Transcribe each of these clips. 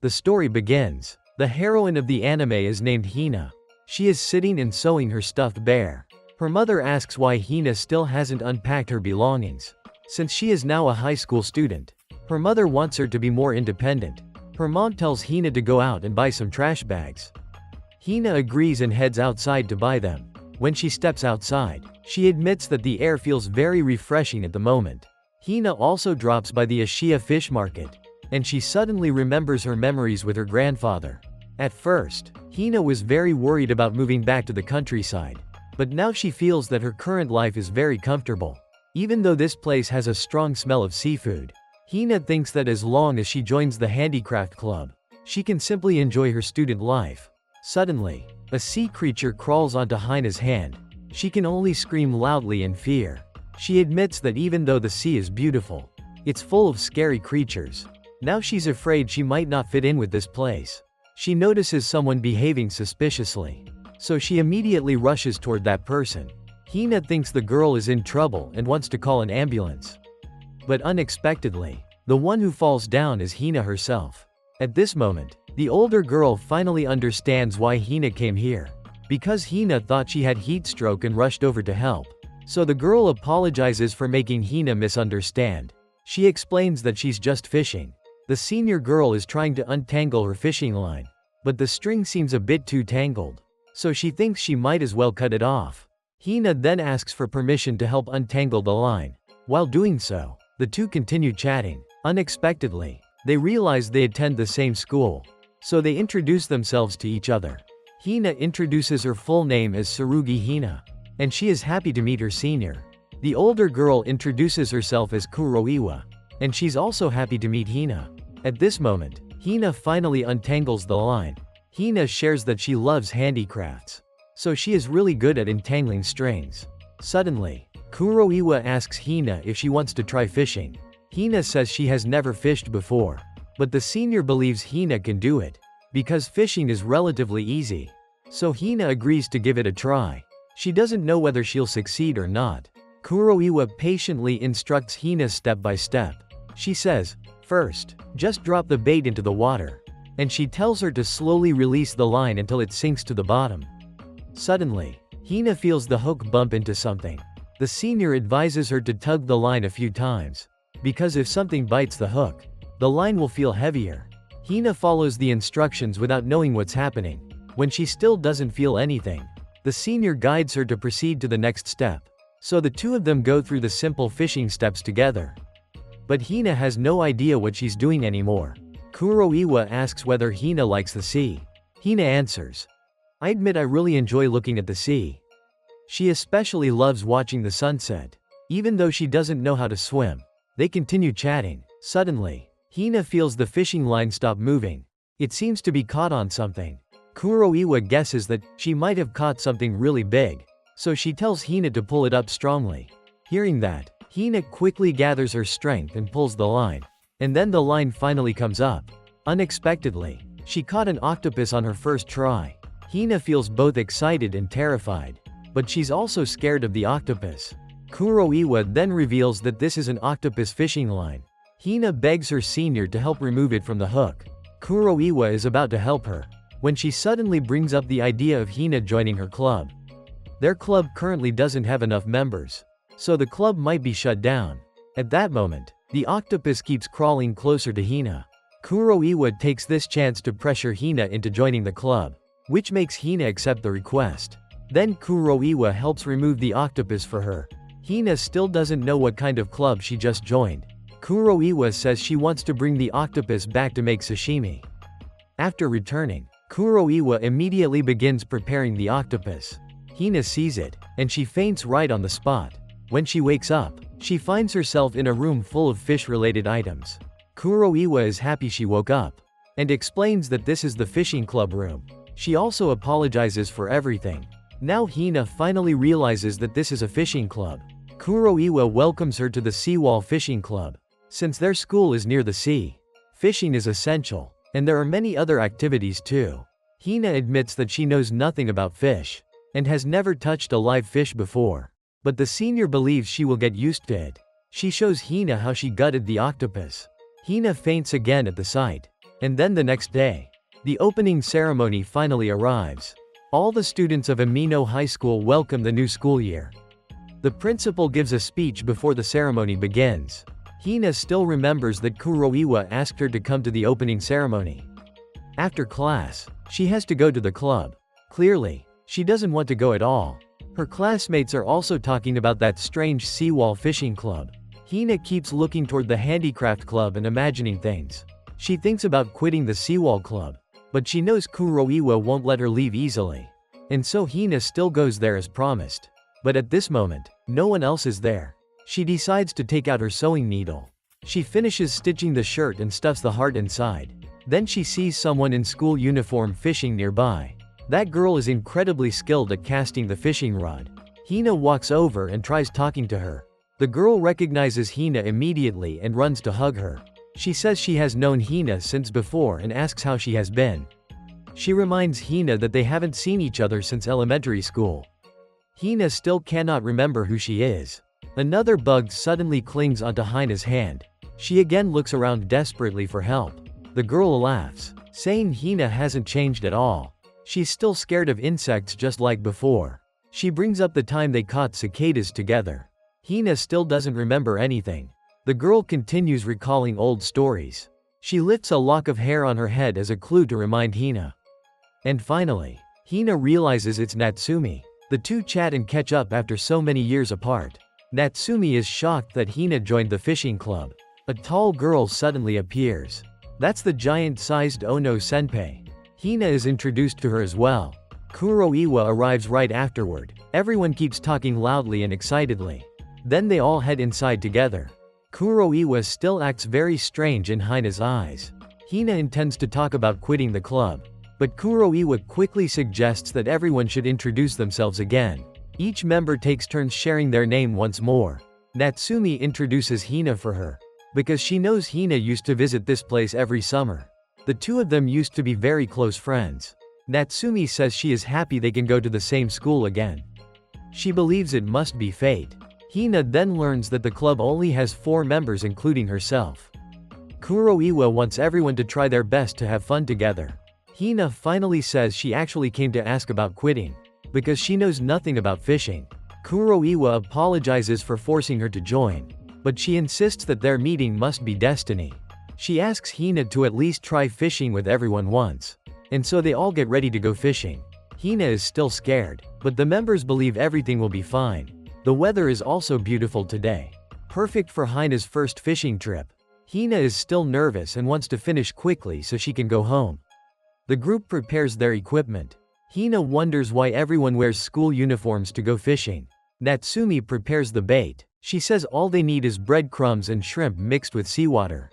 The story begins. The heroine of the anime is named Hina. She is sitting and sewing her stuffed bear. Her mother asks why Hina still hasn't unpacked her belongings. Since she is now a high school student, her mother wants her to be more independent. Her mom tells Hina to go out and buy some trash bags. Hina agrees and heads outside to buy them. When she steps outside, she admits that the air feels very refreshing at the moment. Hina also drops by the Ashiya fish market, and she suddenly remembers her memories with her grandfather. At first, Hina was very worried about moving back to the countryside, but now she feels that her current life is very comfortable. Even though this place has a strong smell of seafood, Hina thinks that as long as she joins the handicraft club, she can simply enjoy her student life. Suddenly, a sea creature crawls onto Hina's hand. She can only scream loudly in fear. She admits that even though the sea is beautiful, it's full of scary creatures. Now she's afraid she might not fit in with this place. She notices someone behaving suspiciously, so she immediately rushes toward that person. Hina thinks the girl is in trouble and wants to call an ambulance. But unexpectedly, the one who falls down is Hina herself. At this moment, the older girl finally understands why Hina came here. Because Hina thought she had heat stroke and rushed over to help. So the girl apologizes for making Hina misunderstand. She explains that she's just fishing. The senior girl is trying to untangle her fishing line, but the string seems a bit too tangled, so she thinks she might as well cut it off. Hina then asks for permission to help untangle the line. While doing so, the two continue chatting. Unexpectedly, they realize they attend the same school, so they introduce themselves to each other. Hina introduces her full name as Tsurugi Hina, and she is happy to meet her senior. The older girl introduces herself as Kuroiwa, and she's also happy to meet Hina. At this moment, Hina finally untangles the line. Hina shares that she loves handicrafts, so she is really good at entangling strings. Suddenly, Kuroiwa asks Hina if she wants to try fishing. Hina says she has never fished before, but the senior believes Hina can do it, because fishing is relatively easy. So Hina agrees to give it a try. She doesn't know whether she'll succeed or not. Kuroiwa patiently instructs Hina step by step. She says, first, just drop the bait into the water, and she tells her to slowly release the line until it sinks to the bottom. Suddenly, Hina feels the hook bump into something. The senior advises her to tug the line a few times, because if something bites the hook, the line will feel heavier. Hina follows the instructions without knowing what's happening. When she still doesn't feel anything, the senior guides her to proceed to the next step. So the two of them go through the simple fishing steps together. But Hina has no idea what she's doing anymore. Kuroiwa asks whether Hina likes the sea. Hina answers, I admit I really enjoy looking at the sea. She especially loves watching the sunset. Even though she doesn't know how to swim, they continue chatting. Suddenly, Hina feels the fishing line stop moving. It seems to be caught on something. Kuroiwa guesses that she might have caught something really big, so she tells Hina to pull it up strongly. Hearing that, Hina quickly gathers her strength and pulls the line. And then the line finally comes up. Unexpectedly, she caught an octopus on her first try. Hina feels both excited and terrified, but she's also scared of the octopus. Kuroiwa then reveals that this is an octopus fishing line. Hina begs her senior to help remove it from the hook. Kuroiwa is about to help her, when she suddenly brings up the idea of Hina joining her club. Their club currently doesn't have enough members, so the club might be shut down. At that moment, the octopus keeps crawling closer to Hina. Kuroiwa takes this chance to pressure Hina into joining the club, which makes Hina accept the request. Then Kuroiwa helps remove the octopus for her. Hina still doesn't know what kind of club she just joined. Kuroiwa says she wants to bring the octopus back to make sashimi. After returning, Kuroiwa immediately begins preparing the octopus. Hina sees it, and she faints right on the spot. When she wakes up, she finds herself in a room full of fish-related items. Kuroiwa is happy she woke up, and explains that this is the fishing club room. She also apologizes for everything. Now Hina finally realizes that this is a fishing club. Kuroiwa welcomes her to the seawall fishing club. Since their school is near the sea, fishing is essential, and there are many other activities too. Hina admits that she knows nothing about fish, and has never touched a live fish before. But the senior believes she will get used to it. She shows Hina how she gutted the octopus. Hina faints again at the sight. And then the next day, the opening ceremony finally arrives. All the students of Amino High School welcome the new school year. The principal gives a speech before the ceremony begins. Hina still remembers that Kuroiwa asked her to come to the opening ceremony. After class, she has to go to the club. Clearly, she doesn't want to go at all. Her classmates are also talking about that strange seawall fishing club. Hina keeps looking toward the handicraft club and imagining things. She thinks about quitting the seawall club, but she knows Kuroiwa won't let her leave easily. And so Hina still goes there as promised. But at this moment, no one else is there. She decides to take out her sewing needle. She finishes stitching the shirt and stuffs the heart inside. Then she sees someone in school uniform fishing nearby. That girl is incredibly skilled at casting the fishing rod. Hina walks over and tries talking to her. The girl recognizes Hina immediately and runs to hug her. She says she has known Hina since before and asks how she has been. She reminds Hina that they haven't seen each other since elementary school. Hina still cannot remember who she is. Another bug suddenly clings onto Hina's hand. She again looks around desperately for help. The girl laughs, saying Hina hasn't changed at all. She's still scared of insects just like before. She brings up the time they caught cicadas together. Hina still doesn't remember anything. The girl continues recalling old stories. She lifts a lock of hair on her head as a clue to remind Hina. And finally, Hina realizes it's Natsumi. The two chat and catch up after so many years apart. Natsumi is shocked that Hina joined the fishing club. A tall girl suddenly appears. That's the giant-sized Ono senpai. Hina is introduced to her as well. Kuroiwa arrives right afterward. Everyone keeps talking loudly and excitedly. Then they all head inside together. Kuroiwa still acts very strange in Hina's eyes. Hina intends to talk about quitting the club. But Kuroiwa quickly suggests that everyone should introduce themselves again. Each member takes turns sharing their name once more. Natsumi introduces Hina for her. Because she knows Hina used to visit this place every summer. The two of them used to be very close friends. Natsumi says she is happy they can go to the same school again. She believes it must be fate. Hina then learns that the club only has 4 members including herself. Kuroiwa wants everyone to try their best to have fun together. Hina finally says she actually came to ask about quitting. Because she knows nothing about fishing. Kuroiwa apologizes for forcing her to join. But she insists that their meeting must be destiny. She asks Hina to at least try fishing with everyone once. And so they all get ready to go fishing. Hina is still scared, but the members believe everything will be fine. The weather is also beautiful today. Perfect for Hina's first fishing trip. Hina is still nervous and wants to finish quickly so she can go home. The group prepares their equipment. Hina wonders why everyone wears school uniforms to go fishing. Natsumi prepares the bait. She says all they need is breadcrumbs and shrimp mixed with seawater.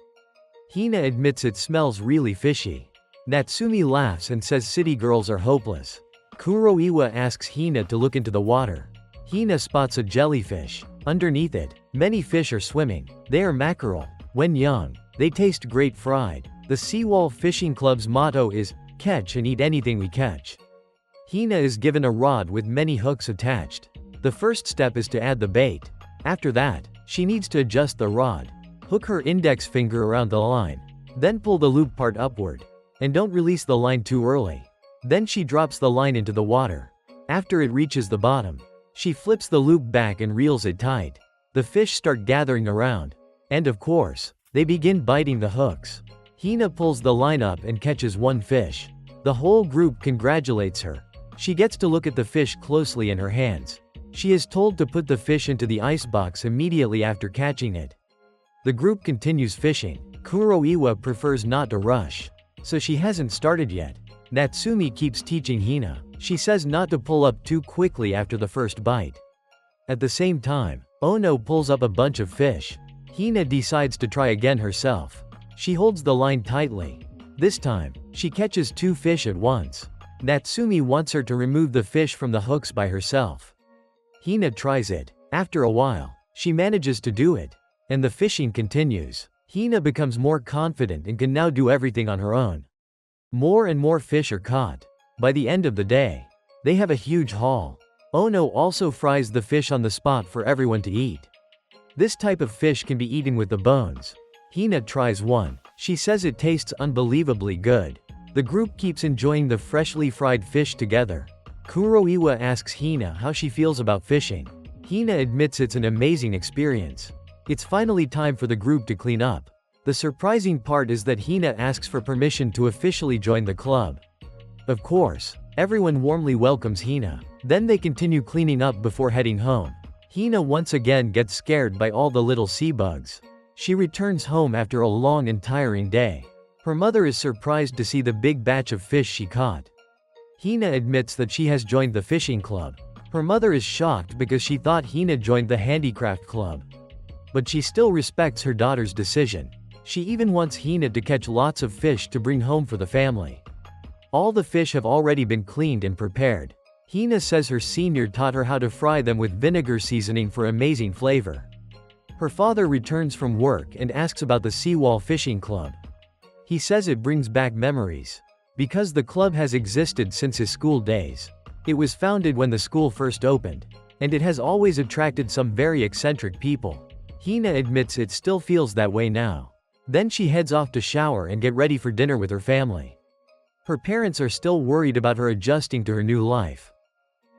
Hina admits it smells really fishy. Natsumi laughs and says city girls are hopeless. Kuroiwa asks Hina to look into the water. Hina spots a jellyfish. Underneath it, many fish are swimming. They are mackerel. When young, they taste great fried. The Seawall Fishing Club's motto is, "Catch and eat anything we catch." Hina is given a rod with many hooks attached. The first step is to add the bait. After that, she needs to adjust the rod. Hook her index finger around the line. Then pull the loop part upward. And don't release the line too early. Then she drops the line into the water. After it reaches the bottom, she flips the loop back and reels it tight. The fish start gathering around. And of course, they begin biting the hooks. Hina pulls the line up and catches one fish. The whole group congratulates her. She gets to look at the fish closely in her hands. She is told to put the fish into the icebox immediately after catching it. The group continues fishing. Kuroiwa prefers not to rush. So she hasn't started yet. Natsumi keeps teaching Hina. She says not to pull up too quickly after the first bite. At the same time, Ono pulls up a bunch of fish. Hina decides to try again herself. She holds the line tightly. This time, she catches 2 fish at once. Natsumi wants her to remove the fish from the hooks by herself. Hina tries it. After a while, she manages to do it. And the fishing continues. Hina becomes more confident and can now do everything on her own. More and more fish are caught. By the end of the day, they have a huge haul. Ono also fries the fish on the spot for everyone to eat. This type of fish can be eaten with the bones. Hina tries one. She says it tastes unbelievably good. The group keeps enjoying the freshly fried fish together. Kuroiwa asks Hina how she feels about fishing. Hina admits it's an amazing experience. It's finally time for the group to clean up. The surprising part is that Hina asks for permission to officially join the club. Of course, everyone warmly welcomes Hina. Then they continue cleaning up before heading home. Hina once again gets scared by all the little sea bugs. She returns home after a long and tiring day. Her mother is surprised to see the big batch of fish she caught. Hina admits that she has joined the fishing club. Her mother is shocked because she thought Hina joined the handicraft club. But she still respects her daughter's decision. She even wants Hina to catch lots of fish to bring home for the family. All the fish have already been cleaned and prepared. Hina says her senior taught her how to fry them with vinegar seasoning for amazing flavor. Her father returns from work and asks about the seawall fishing club. He says it brings back memories. Because the club has existed since his school days. It was founded when the school first opened. And it has always attracted some very eccentric people. Hina admits it still feels that way now. Then she heads off to shower and get ready for dinner with her family. Her parents are still worried about her adjusting to her new life.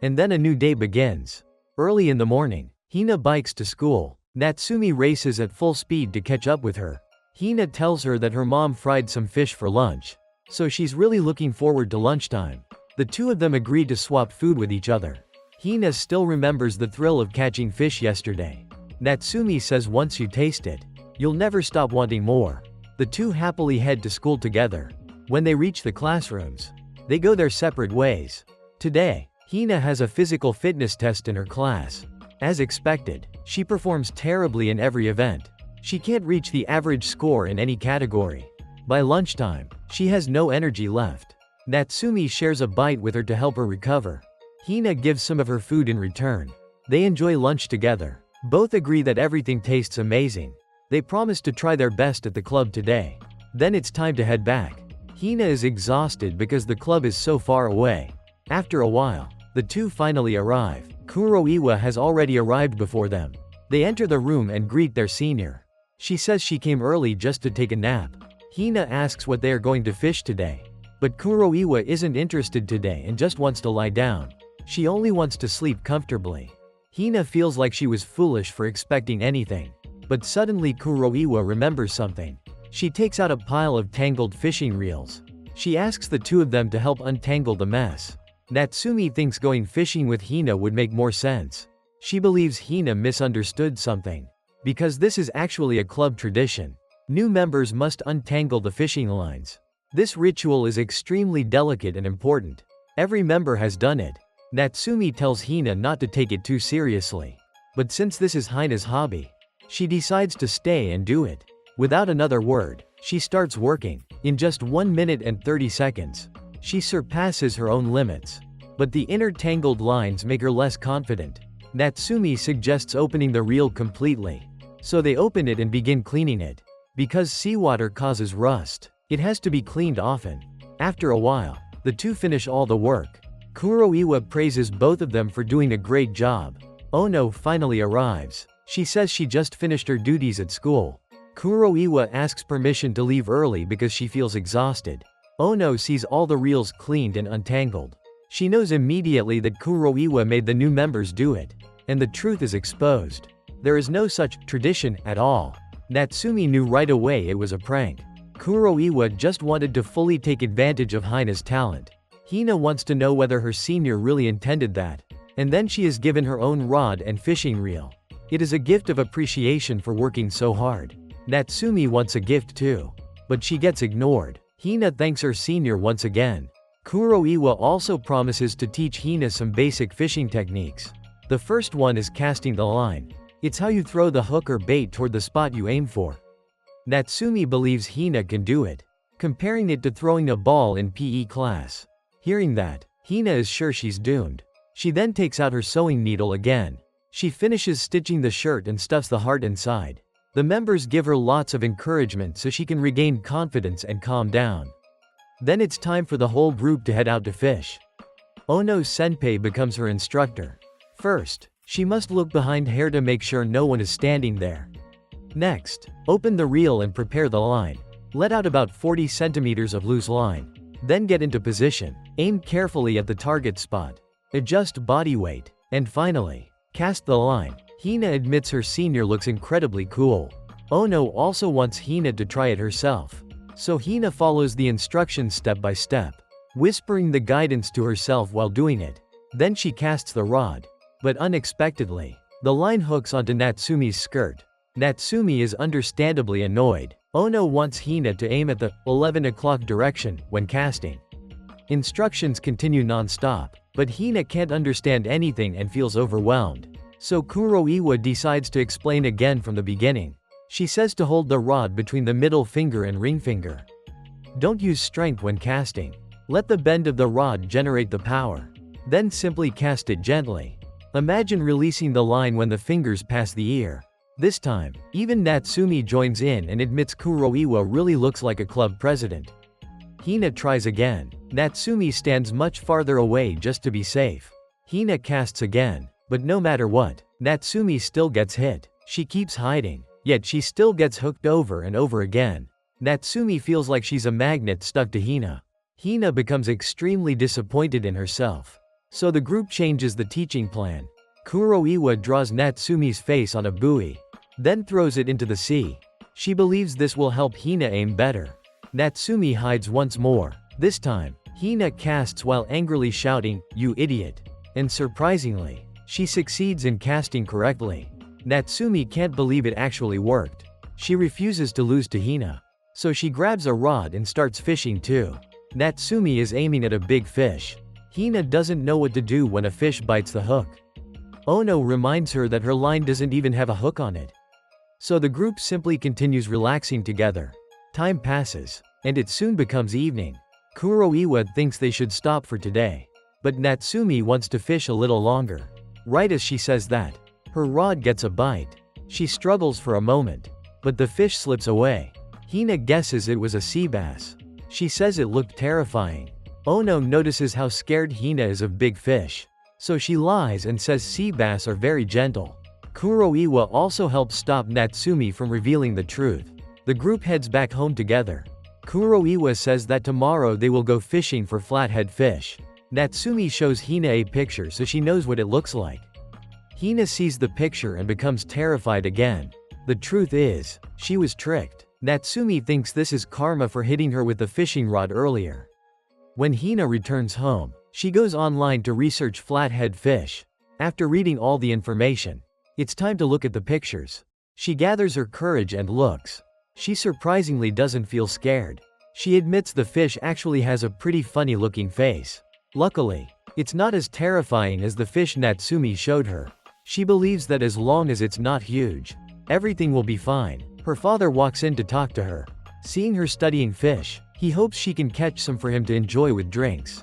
And then a new day begins. Early in the morning, Hina bikes to school. Natsumi races at full speed to catch up with her. Hina tells her that her mom fried some fish for lunch. So she's really looking forward to lunchtime. The two of them agree to swap food with each other. Hina still remembers the thrill of catching fish yesterday. Natsumi says once you taste it, you'll never stop wanting more. The two happily head to school together. When they reach the classrooms, they go their separate ways. Today, Hina has a physical fitness test in her class. As expected, she performs terribly in every event. She can't reach the average score in any category. By lunchtime, she has no energy left. Natsumi shares a bite with her to help her recover. Hina gives some of her food in return. They enjoy lunch together. Both agree that everything tastes amazing. They promise to try their best at the club today. Then it's time to head back. Hina is exhausted because the club is so far away. After a while, the two finally arrive. Kuroiwa has already arrived before them. They enter the room and greet their senior. She says she came early just to take a nap. Hina asks what they are going to fish today. But Kuroiwa isn't interested today and just wants to lie down. She only wants to sleep comfortably. Hina feels like she was foolish for expecting anything. But suddenly Kuroiwa remembers something. She takes out a pile of tangled fishing reels. She asks the two of them to help untangle the mess. Natsumi thinks going fishing with Hina would make more sense. She believes Hina misunderstood something. Because this is actually a club tradition. New members must untangle the fishing lines. This ritual is extremely delicate and important. Every member has done it. Natsumi tells Hina not to take it too seriously. But since this is Hina's hobby, she decides to stay and do it. Without another word, she starts working. In just 1 minute and 30 seconds, she surpasses her own limits. But the inner tangled lines make her less confident. Natsumi suggests opening the reel completely. So they open it and begin cleaning it. Because seawater causes rust, it has to be cleaned often. After a while, the two finish all the work. Kuroiwa praises both of them for doing a great job. Ono finally arrives. She says she just finished her duties at school. Kuroiwa asks permission to leave early because she feels exhausted. Ono sees all the reels cleaned and untangled. She knows immediately that Kuroiwa made the new members do it. And the truth is exposed. There is no such tradition at all. Natsumi knew right away it was a prank. Kuroiwa just wanted to fully take advantage of Hina's talent. Hina wants to know whether her senior really intended that. And then she is given her own rod and fishing reel. It is a gift of appreciation for working so hard. Natsumi wants a gift too. But she gets ignored. Hina thanks her senior once again. Kuroiwa also promises to teach Hina some basic fishing techniques. The first one is casting the line. It's how you throw the hook or bait toward the spot you aim for. Natsumi believes Hina can do it, comparing it to throwing a ball in PE class. Hearing that, Hina is sure she's doomed. She then takes out her sewing needle again. She finishes stitching the shirt and stuffs the heart inside. The members give her lots of encouragement so she can regain confidence and calm down. Then it's time for the whole group to head out to fish. Ono Senpai becomes her instructor. First, she must look behind her to make sure no one is standing there. Next, open the reel and prepare the line. Let out about 40 centimeters of loose line. Then get into position. Aim carefully at the target spot. Adjust body weight. And finally, cast the line. Hina admits her senior looks incredibly cool. Ono also wants Hina to try it herself. So Hina follows the instructions step by step, whispering the guidance to herself while doing it. Then she casts the rod. But unexpectedly, the line hooks onto Natsumi's skirt. Natsumi is understandably annoyed. Ono wants Hina to aim at the 11 o'clock direction when casting. Instructions continue non-stop, but Hina can't understand anything and feels overwhelmed. So Kuroiwa decides to explain again from the beginning. She says to hold the rod between the middle finger and ring finger. Don't use strength when casting. Let the bend of the rod generate the power. Then simply cast it gently. Imagine releasing the line when the fingers pass the ear. This time, even Natsumi joins in and admits Kuroiwa really looks like a club president. Hina tries again. Natsumi stands much farther away just to be safe. Hina casts again, but no matter what, Natsumi still gets hit. She keeps hiding, yet she still gets hooked over and over again. Natsumi feels like she's a magnet stuck to Hina. Hina becomes extremely disappointed in herself. So the group changes the teaching plan. Kuroiwa draws Natsumi's face on a buoy, then throws it into the sea. She believes this will help Hina aim better. Natsumi hides once more. This time, Hina casts while angrily shouting, "You idiot!" And surprisingly, she succeeds in casting correctly. Natsumi can't believe it actually worked. She refuses to lose to Hina. So she grabs a rod and starts fishing too. Natsumi is aiming at a big fish. Hina doesn't know what to do when a fish bites the hook. Ono reminds her that her line doesn't even have a hook on it. So the group simply continues relaxing together. Time passes, and it soon becomes evening. Kuroiwa thinks they should stop for today. But Natsumi wants to fish a little longer. Right as she says that, her rod gets a bite. She struggles for a moment, but the fish slips away. Hina guesses it was a sea bass. She says it looked terrifying. Ono notices how scared Hina is of big fish. So she lies and says sea bass are very gentle. Kuroiwa also helps stop Natsumi from revealing the truth. The group heads back home together. Kuroiwa says that tomorrow they will go fishing for flathead fish. Natsumi shows Hina a picture so she knows what it looks like. Hina sees the picture and becomes terrified again. The truth is, she was tricked. Natsumi thinks this is karma for hitting her with the fishing rod earlier. When Hina returns home, she goes online to research flathead fish. After reading all the information, it's time to look at the pictures. She gathers her courage and looks. She surprisingly doesn't feel scared. She admits the fish actually has a pretty funny looking face. Luckily, it's not as terrifying as the fish Natsumi showed her. She believes that as long as it's not huge, everything will be fine. Her father walks in to talk to her. Seeing her studying fish, he hopes she can catch some for him to enjoy with drinks.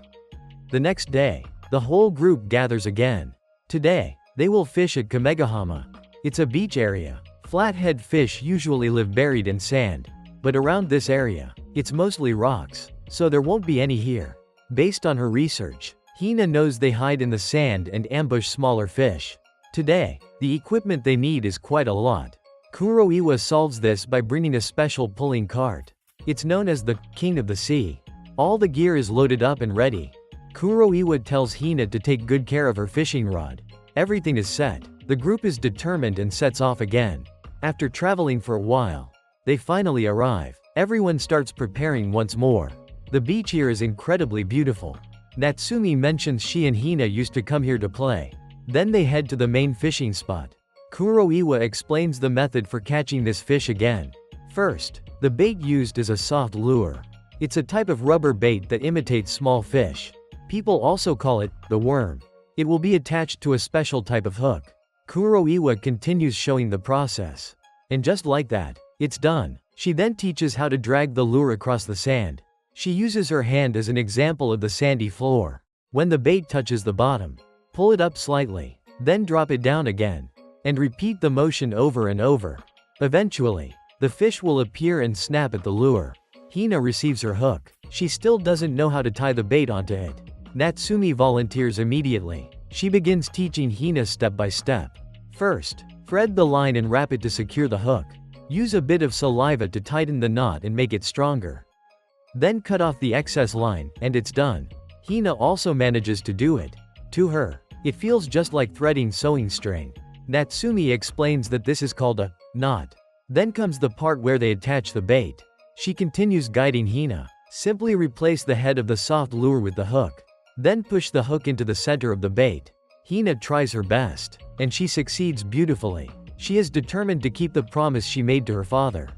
The next day, the whole group gathers again. Today, they will fish at Kamegahama. It's a beach area. Flathead fish usually live buried in sand. But around this area, it's mostly rocks, so there won't be any here. Based on her research, Hina knows they hide in the sand and ambush smaller fish. Today, the equipment they need is quite a lot. Kuroiwa solves this by bringing a special pulling cart. It's known as the King of the Sea. All the gear is loaded up and ready. Kuroiwa tells Hina to take good care of her fishing rod. Everything is set. The group is determined and sets off again. After traveling for a while, they finally arrive. Everyone starts preparing once more. The beach here is incredibly beautiful. Natsumi mentions she and Hina used to come here to play. Then they head to the main fishing spot. Kuroiwa explains the method for catching this fish again. First, the bait used is a soft lure. It's a type of rubber bait that imitates small fish. People also call it the worm. It will be attached to a special type of hook. Kuroiwa continues showing the process. And just like that, it's done. She then teaches how to drag the lure across the sand. She uses her hand as an example of the sandy floor. When the bait touches the bottom, pull it up slightly, then drop it down again, and repeat the motion over and over. Eventually, the fish will appear and snap at the lure. Hina receives her hook. She still doesn't know how to tie the bait onto it. Natsumi volunteers immediately. She begins teaching Hina step by step. First, thread the line and wrap it to secure the hook. Use a bit of saliva to tighten the knot and make it stronger. Then cut off the excess line, and it's done. Hina also manages to do it. To her, it feels just like threading sewing string. Natsumi explains that this is called a knot. Then comes the part where they attach the bait. She continues guiding Hina. Simply replace the head of the soft lure with the hook. Then push the hook into the center of the bait. Hina tries her best, and she succeeds beautifully. She is determined to keep the promise she made to her father.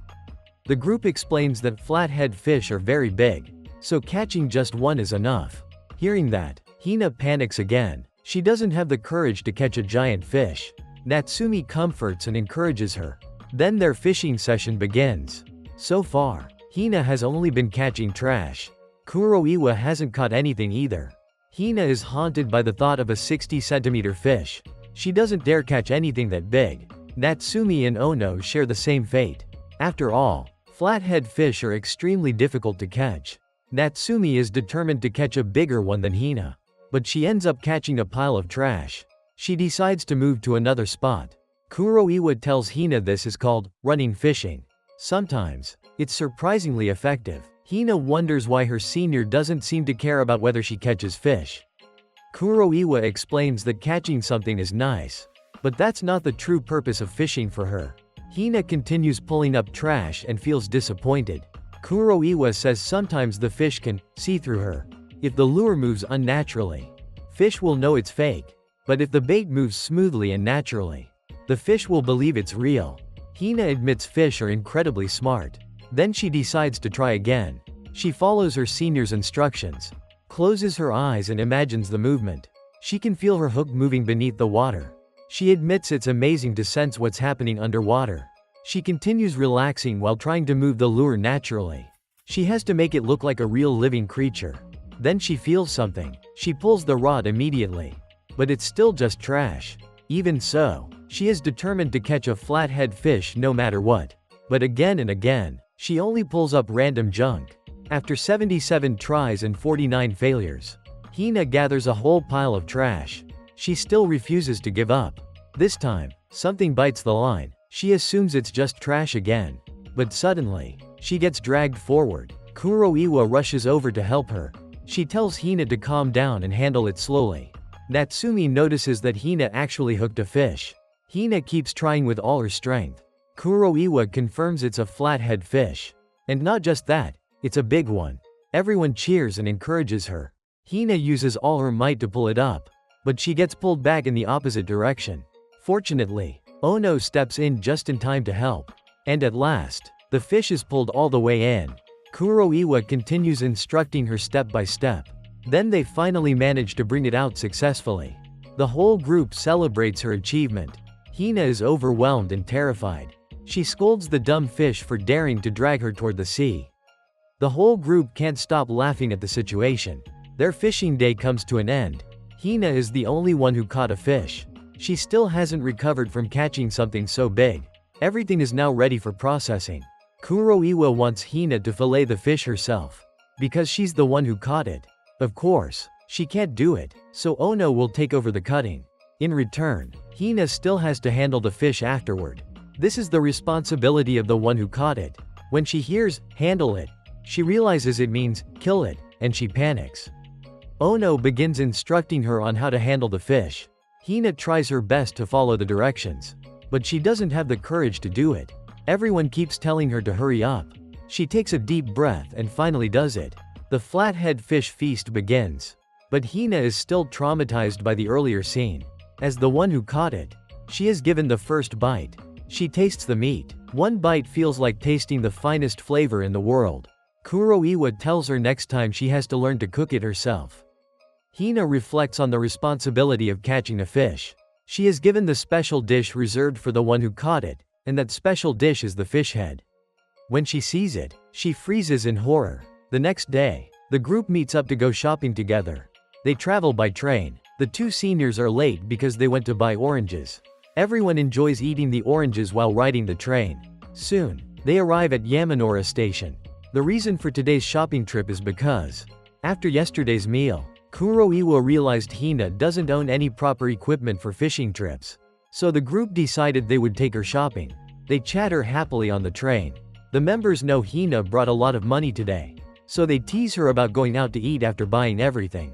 The group explains that flathead fish are very big, so catching just one is enough. Hearing that, Hina panics again. She doesn't have the courage to catch a giant fish. Natsumi comforts and encourages her. Then their fishing session begins. So far, Hina has only been catching trash. Kuroiwa hasn't caught anything either. Hina is haunted by the thought of a 60-centimeter fish. She doesn't dare catch anything that big. Natsumi and Ono share the same fate. After all, flathead fish are extremely difficult to catch. Natsumi is determined to catch a bigger one than Hina. But she ends up catching a pile of trash. She decides to move to another spot. Kuroiwa tells Hina this is called running fishing. Sometimes, it's surprisingly effective. Hina wonders why her senior doesn't seem to care about whether she catches fish. Kuroiwa explains that catching something is nice, but that's not the true purpose of fishing for her. Hina continues pulling up trash and feels disappointed. Kuroiwa says sometimes the fish can see through her. If the lure moves unnaturally, fish will know it's fake. But if the bait moves smoothly and naturally, the fish will believe it's real. Hina admits fish are incredibly smart. Then she decides to try again. She follows her senior's instructions, closes her eyes and imagines the movement. She can feel her hook moving beneath the water. She admits it's amazing to sense what's happening underwater. She continues relaxing while trying to move the lure naturally. She has to make it look like a real living creature. Then she feels something. She pulls the rod immediately. But it's still just trash. Even so, she is determined to catch a flathead fish no matter what. But again and again, she only pulls up random junk. After 77 tries and 49 failures, Hina gathers a whole pile of trash. She still refuses to give up. This time, something bites the line. She assumes it's just trash again. But suddenly, she gets dragged forward. Kuroiwa rushes over to help her. She tells Hina to calm down and handle it slowly. Natsumi notices that Hina actually hooked a fish. Hina keeps trying with all her strength. Kuroiwa confirms it's a flathead fish. And not just that, it's a big one. Everyone cheers and encourages her. Hina uses all her might to pull it up, but she gets pulled back in the opposite direction. Fortunately, Ono steps in just in time to help. And at last, the fish is pulled all the way in. Kuroiwa continues instructing her step by step. Then they finally manage to bring it out successfully. The whole group celebrates her achievement. Hina is overwhelmed and terrified. She scolds the dumb fish for daring to drag her toward the sea. The whole group can't stop laughing at the situation. Their fishing day comes to an end. Hina is the only one who caught a fish. She still hasn't recovered from catching something so big. Everything is now ready for processing. Kuroiwa wants Hina to fillet the fish herself, because she's the one who caught it. Of course, she can't do it, so Ono will take over the cutting. In return, Hina still has to handle the fish afterward. This is the responsibility of the one who caught it. When she hears, "handle it," she realizes it means, "kill it," and she panics. Ono begins instructing her on how to handle the fish. Hina tries her best to follow the directions, but she doesn't have the courage to do it. Everyone keeps telling her to hurry up. She takes a deep breath and finally does it. The flathead fish feast begins. But Hina is still traumatized by the earlier scene. As the one who caught it, she is given the first bite. She tastes the meat. One bite feels like tasting the finest flavor in the world. Kuroiwa tells her next time she has to learn to cook it herself. Hina reflects on the responsibility of catching a fish. She is given the special dish reserved for the one who caught it, and that special dish is the fish head. When she sees it, she freezes in horror. The next day, the group meets up to go shopping together. They travel by train. The two seniors are late because they went to buy oranges. Everyone enjoys eating the oranges while riding the train. Soon, they arrive at Yamanora station. The reason for today's shopping trip is because, after yesterday's meal, Kuroiwa realized Hina doesn't own any proper equipment for fishing trips. So the group decided they would take her shopping. They chatter happily on the train. The members know Hina brought a lot of money today, so they tease her about going out to eat after buying everything.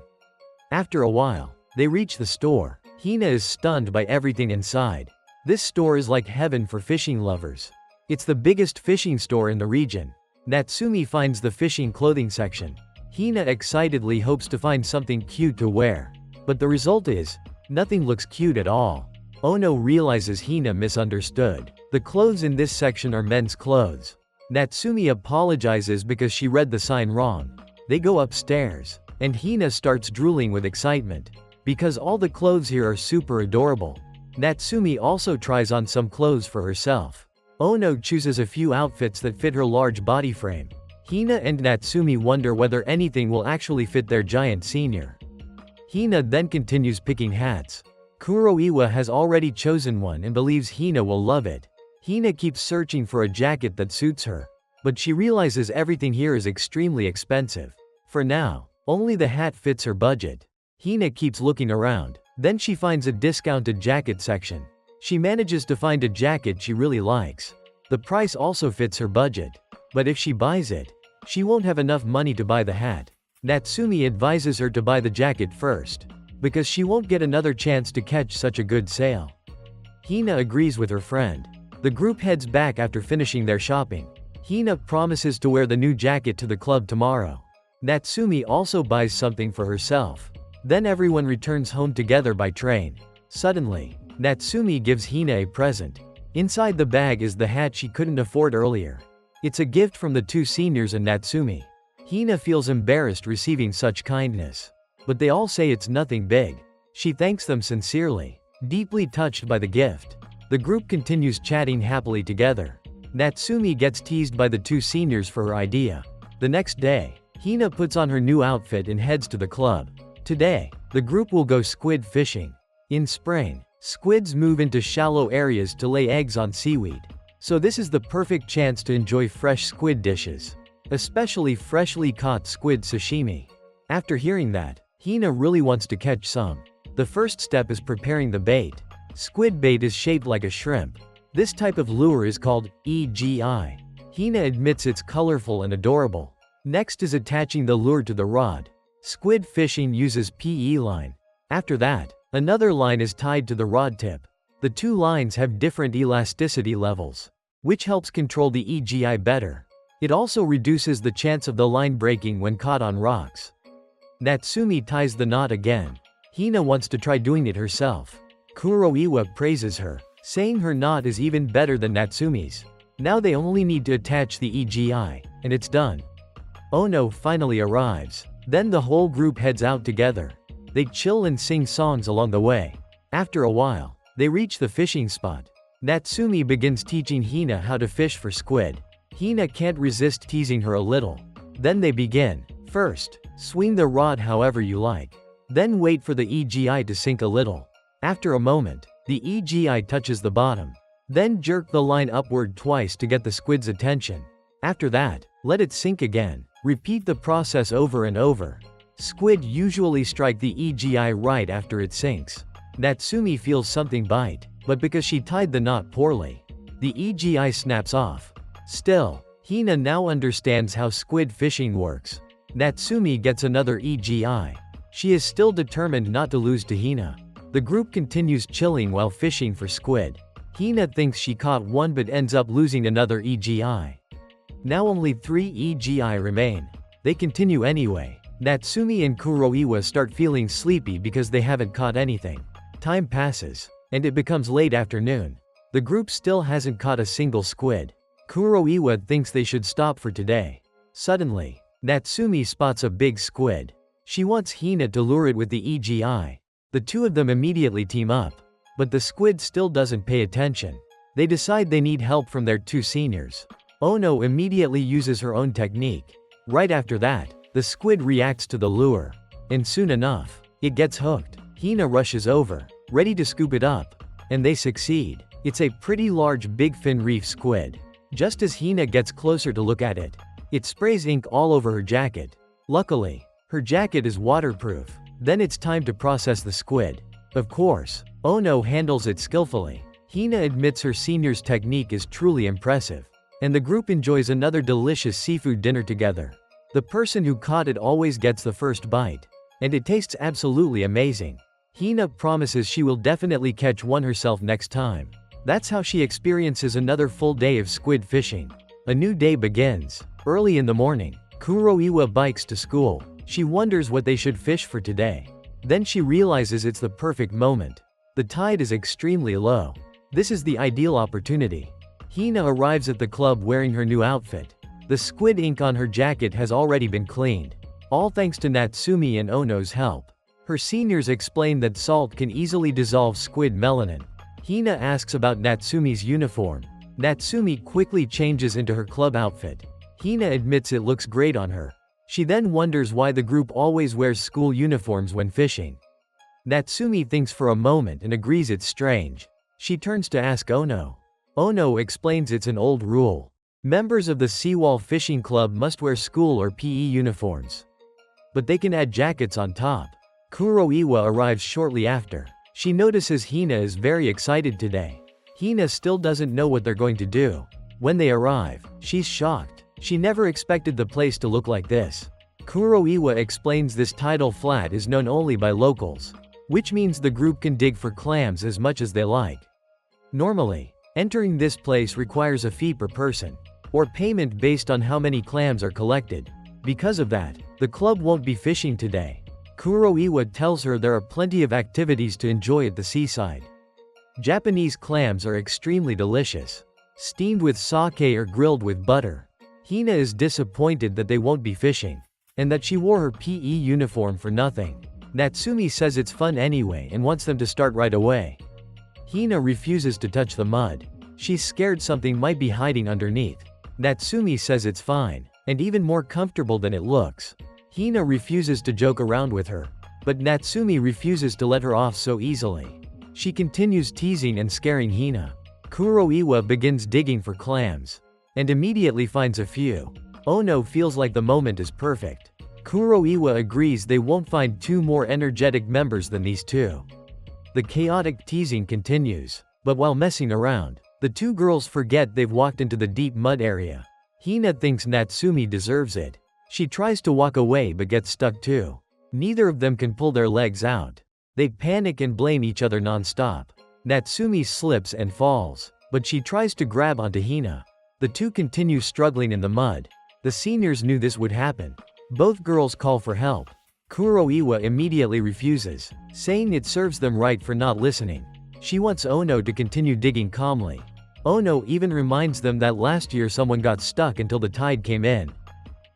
After a while, they reach the store. Hina is stunned by everything inside. This store is like heaven for fishing lovers. It's the biggest fishing store in the region. Natsumi finds the fishing clothing section. Hina excitedly hopes to find something cute to wear. But the result is, nothing looks cute at all. Ono realizes Hina misunderstood. The clothes in this section are men's clothes. Natsumi apologizes because she read the sign wrong. They go upstairs, and Hina starts drooling with excitement. Because all the clothes here are super adorable. Natsumi also tries on some clothes for herself. Ono chooses a few outfits that fit her large body frame. Hina and Natsumi wonder whether anything will actually fit their giant senior. Hina then continues picking hats. Kuroiwa has already chosen one and believes Hina will love it. Hina keeps searching for a jacket that suits her. But she realizes everything here is extremely expensive. For now, only the hat fits her budget. Hina keeps looking around. Then she finds a discounted jacket section. She manages to find a jacket she really likes. The price also fits her budget. But if she buys it, she won't have enough money to buy the hat. Natsumi advises her to buy the jacket first, because she won't get another chance to catch such a good sale. Hina agrees with her friend. The group heads back after finishing their shopping. Hina promises to wear the new jacket to the club tomorrow. Natsumi also buys something for herself. Then everyone returns home together by train. Suddenly, Natsumi gives Hina a present. Inside the bag is the hat she couldn't afford earlier. It's a gift from the two seniors and Natsumi. Hina feels embarrassed receiving such kindness. But they all say it's nothing big. She thanks them sincerely, deeply touched by the gift. The group continues chatting happily together. Natsumi gets teased by the two seniors for her idea. The next day, Hina puts on her new outfit and heads to the club. Today, the group will go squid fishing. In spring, squids move into shallow areas to lay eggs on seaweed. So this is the perfect chance to enjoy fresh squid dishes, especially freshly caught squid sashimi. After hearing that, Hina really wants to catch some. The first step is preparing the bait. Squid bait is shaped like a shrimp. This type of lure is called EGI. Hina admits it's colorful and adorable. Next is attaching the lure to the rod. Squid fishing uses PE line. After that, another line is tied to the rod tip. The two lines have different elasticity levels, which helps control the EGI better. It also reduces the chance of the line breaking when caught on rocks. Natsumi ties the knot again. Hina wants to try doing it herself. Kuroiwa praises her, saying her knot is even better than Natsumi's. Now they only need to attach the EGI, and it's done. Ono finally arrives. Then the whole group heads out together. They chill and sing songs along the way. After a while, they reach the fishing spot. Natsumi begins teaching Hina how to fish for squid. Hina can't resist teasing her a little. Then they begin. First, swing the rod however you like. Then wait for the EGI to sink a little. After a moment, the EGI touches the bottom. Then jerk the line upward twice to get the squid's attention. After that, let it sink again. Repeat the process over and over. Squid usually strike the EGI right after it sinks. Natsumi feels something bite, but because she tied the knot poorly, the EGI snaps off. Still, Hina now understands how squid fishing works. Natsumi gets another EGI. She is still determined not to lose to Hina. The group continues chilling while fishing for squid. Hina thinks she caught one but ends up losing another EGI. Now only 3 EGI remain. They continue anyway. Natsumi and Kuroiwa start feeling sleepy because they haven't caught anything. Time passes, and it becomes late afternoon. The group still hasn't caught a single squid. Kuroiwa thinks they should stop for today. Suddenly, Natsumi spots a big squid. She wants Hina to lure it with the EGI. The two of them immediately team up. But the squid still doesn't pay attention. They decide they need help from their two seniors. Ono immediately uses her own technique. Right after that, the squid reacts to the lure. And soon enough, it gets hooked. Hina rushes over, ready to scoop it up. And they succeed. It's a pretty large bigfin reef squid. Just as Hina gets closer to look at it, it sprays ink all over her jacket. Luckily, her jacket is waterproof. Then it's time to process the squid. Of course, Ono handles it skillfully. Hina admits her senior's technique is truly impressive. And the group enjoys another delicious seafood dinner together. The person who caught it always gets the first bite. And it tastes absolutely amazing. Hina promises she will definitely catch one herself next time. That's how she experiences another full day of squid fishing. A new day begins. Early in the morning, Kuroiwa bikes to school. She wonders what they should fish for today. Then she realizes it's the perfect moment. The tide is extremely low. This is the ideal opportunity. Hina arrives at the club wearing her new outfit. The squid ink on her jacket has already been cleaned. All thanks to Natsumi and Ono's help. Her seniors explain that salt can easily dissolve squid melanin. Hina asks about Natsumi's uniform. Natsumi quickly changes into her club outfit. Hina admits it looks great on her. She then wonders why the group always wears school uniforms when fishing. Natsumi thinks for a moment and agrees it's strange. She turns to ask Ono. Ono explains it's an old rule. Members of the Seawall Fishing Club must wear school or PE uniforms. But they can add jackets on top. Kuroiwa arrives shortly after. She notices Hina is very excited today. Hina still doesn't know what they're going to do. When they arrive, she's shocked. She never expected the place to look like this. Kuroiwa explains this tidal flat is known only by locals, which means the group can dig for clams as much as they like. Normally, entering this place requires a fee per person, or payment based on how many clams are collected. Because of that, the club won't be fishing today. Kuroiwa tells her there are plenty of activities to enjoy at the seaside. Japanese clams are extremely delicious, steamed with sake or grilled with butter. Hina is disappointed that they won't be fishing, and that she wore her PE uniform for nothing. Natsumi says it's fun anyway and wants them to start right away. Hina refuses to touch the mud. She's scared something might be hiding underneath. Natsumi says it's fine, and even more comfortable than it looks. Hina refuses to joke around with her, but Natsumi refuses to let her off so easily. She continues teasing and scaring Hina. Kuroiwa begins digging for clams, and immediately finds a few. Ono feels like the moment is perfect. Kuroiwa agrees they won't find two more energetic members than these two. The chaotic teasing continues, but while messing around, the two girls forget they've walked into the deep mud area. Hina thinks Natsumi deserves it. She tries to walk away but gets stuck too. Neither of them can pull their legs out. They panic and blame each other non-stop. Natsumi slips and falls, but she tries to grab onto Hina. The two continue struggling in the mud. The seniors knew this would happen. Both girls call for help. Kuroiwa immediately refuses, saying it serves them right for not listening. She wants Ono to continue digging calmly. Ono even reminds them that last year someone got stuck until the tide came in,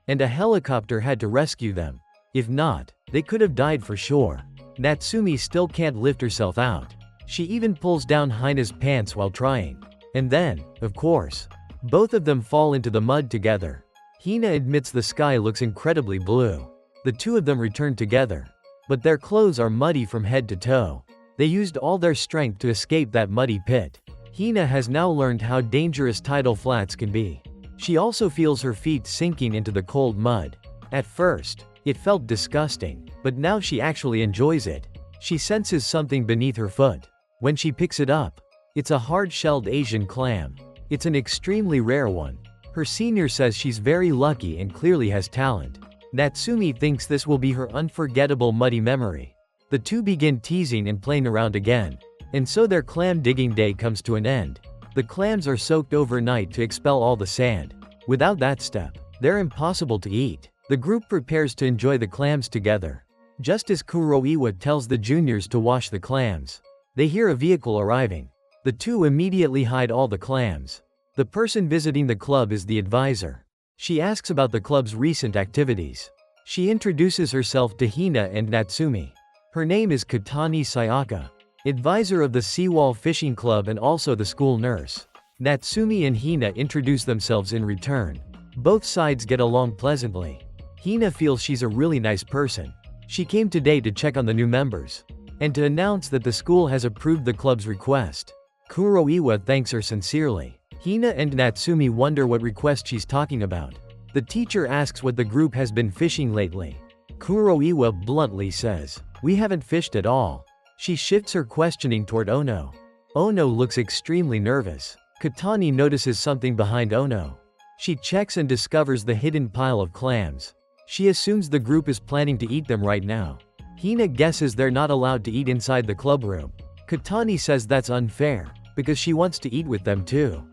and a helicopter had to rescue them. If not, they could have died for sure. Natsumi still can't lift herself out. She even pulls down Hina's pants while trying. And then, of course, both of them fall into the mud together. Hina admits the sky looks incredibly blue. The two of them return together, but their clothes are muddy from head to toe. They used all their strength to escape that muddy pit. Hina has now learned how dangerous tidal flats can be. She also feels her feet sinking into the cold mud. At first, it felt disgusting, but now she actually enjoys it. She senses something beneath her foot. When she picks it up, it's a hard-shelled Asian clam. It's an extremely rare one. Her senior says she's very lucky and clearly has talent. Natsumi thinks this will be her unforgettable muddy memory. The two begin teasing and playing around again. And so their clam digging day comes to an end. The clams are soaked overnight to expel all the sand. Without that step, they're impossible to eat. The group prepares to enjoy the clams together. Just as Kuroiwa tells the juniors to wash the clams, they hear a vehicle arriving. The two immediately hide all the clams. The person visiting the club is the advisor. She asks about the club's recent activities. She introduces herself to Hina and Natsumi. Her name is Katani Sayaka, advisor of the Seawall Fishing Club and also the school nurse. Natsumi and Hina introduce themselves in return. Both sides get along pleasantly. Hina feels she's a really nice person. She came today to check on the new members, and to announce that the school has approved the club's request. Kuroiwa thanks her sincerely. Hina and Natsumi wonder what request she's talking about. The teacher asks what the group has been fishing lately. Kuroiwa bluntly says, "We haven't fished at all." She shifts her questioning toward Ono. Ono looks extremely nervous. Katani notices something behind Ono. She checks and discovers the hidden pile of clams. She assumes the group is planning to eat them right now. Hina guesses they're not allowed to eat inside the club room. Katani says that's unfair, because she wants to eat with them too.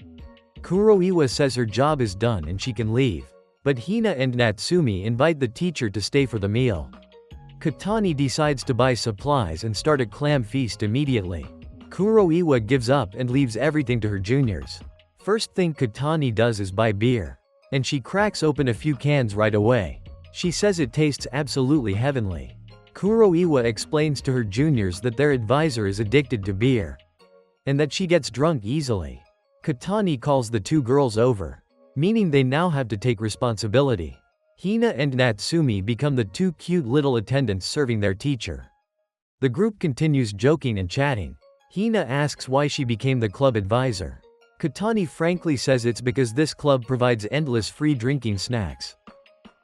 Kuroiwa says her job is done and she can leave. But Hina and Natsumi invite the teacher to stay for the meal. Katani decides to buy supplies and start a clam feast immediately. Kuroiwa gives up and leaves everything to her juniors. First thing Katani does is buy beer. And she cracks open a few cans right away. She says it tastes absolutely heavenly. Kuroiwa explains to her juniors that their advisor is addicted to beer. And that she gets drunk easily. Katani calls the two girls over. Meaning they now have to take responsibility. Hina and Natsumi become the two cute little attendants serving their teacher. The group continues joking and chatting. Hina asks why she became the club advisor. Katani frankly says it's because this club provides endless free drinking snacks.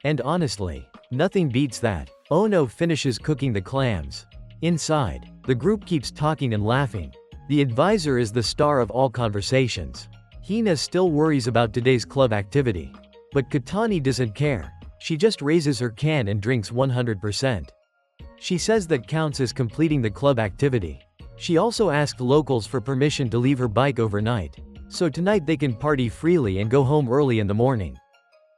And honestly, nothing beats that. Ono finishes cooking the clams. Inside, the group keeps talking and laughing. The advisor is the star of all conversations. Hina still worries about today's club activity. But Katani doesn't care. She just raises her can and drinks 100%. She says that counts as completing the club activity. She also asked locals for permission to leave her bike overnight. So tonight they can party freely and go home early in the morning.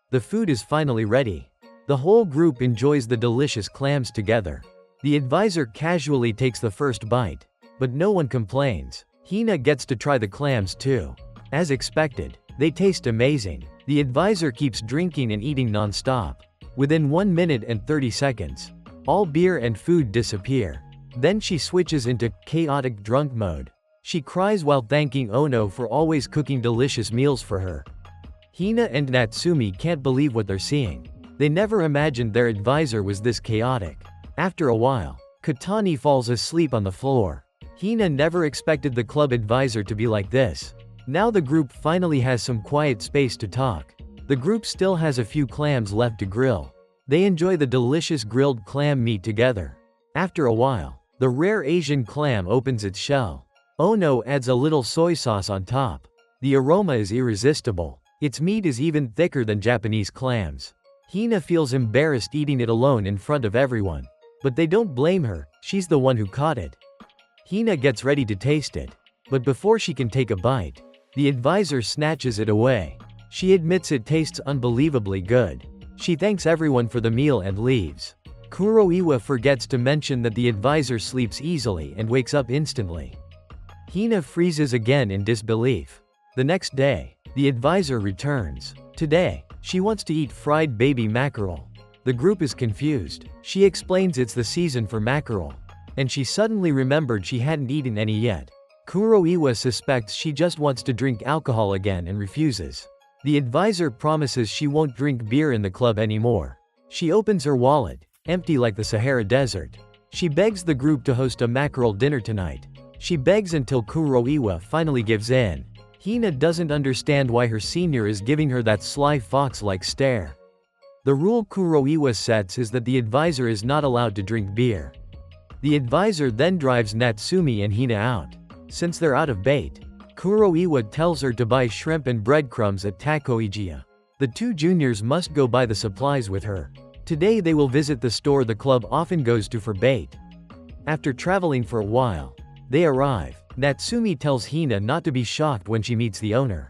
The food is finally ready. The whole group enjoys the delicious clams together. The advisor casually takes the first bite. But no one complains. Hina gets to try the clams too. As expected, they taste amazing. The advisor keeps drinking and eating non-stop. Within 1 minute and 30 seconds, all beer and food disappear. Then she switches into chaotic drunk mode. She cries while thanking Ono for always cooking delicious meals for her. Hina and Natsumi can't believe what they're seeing. They never imagined their advisor was this chaotic. After a while, Katani falls asleep on the floor. Hina never expected the club advisor to be like this. Now the group finally has some quiet space to talk. The group still has a few clams left to grill. They enjoy the delicious grilled clam meat together. After a while, the rare Asian clam opens its shell. Ono adds a little soy sauce on top. The aroma is irresistible. Its meat is even thicker than Japanese clams. Hina feels embarrassed eating it alone in front of everyone. But they don't blame her, she's the one who caught it. Hina gets ready to taste it. But before she can take a bite, the advisor snatches it away. She admits it tastes unbelievably good. She thanks everyone for the meal and leaves. Kuroiwa forgets to mention that the advisor sleeps easily and wakes up instantly. Hina freezes again in disbelief. The next day, the advisor returns. Today, she wants to eat fried baby mackerel. The group is confused. She explains it's the season for mackerel. And she suddenly remembered she hadn't eaten any yet. Kuroiwa suspects she just wants to drink alcohol again and refuses. The advisor promises she won't drink beer in the club anymore. She opens her wallet, empty like the Sahara Desert. She begs the group to host a mackerel dinner tonight. She begs until Kuroiwa finally gives in. Hina doesn't understand why her senior is giving her that sly fox-like stare. The rule Kuroiwa sets is that the advisor is not allowed to drink beer. The advisor then drives Natsumi and Hina out. Since they're out of bait, Kuroiwa tells her to buy shrimp and breadcrumbs at Takoijiya. The two juniors must go buy the supplies with her. Today they will visit the store the club often goes to for bait. After traveling for a while, they arrive. Natsumi tells Hina not to be shocked when she meets the owner.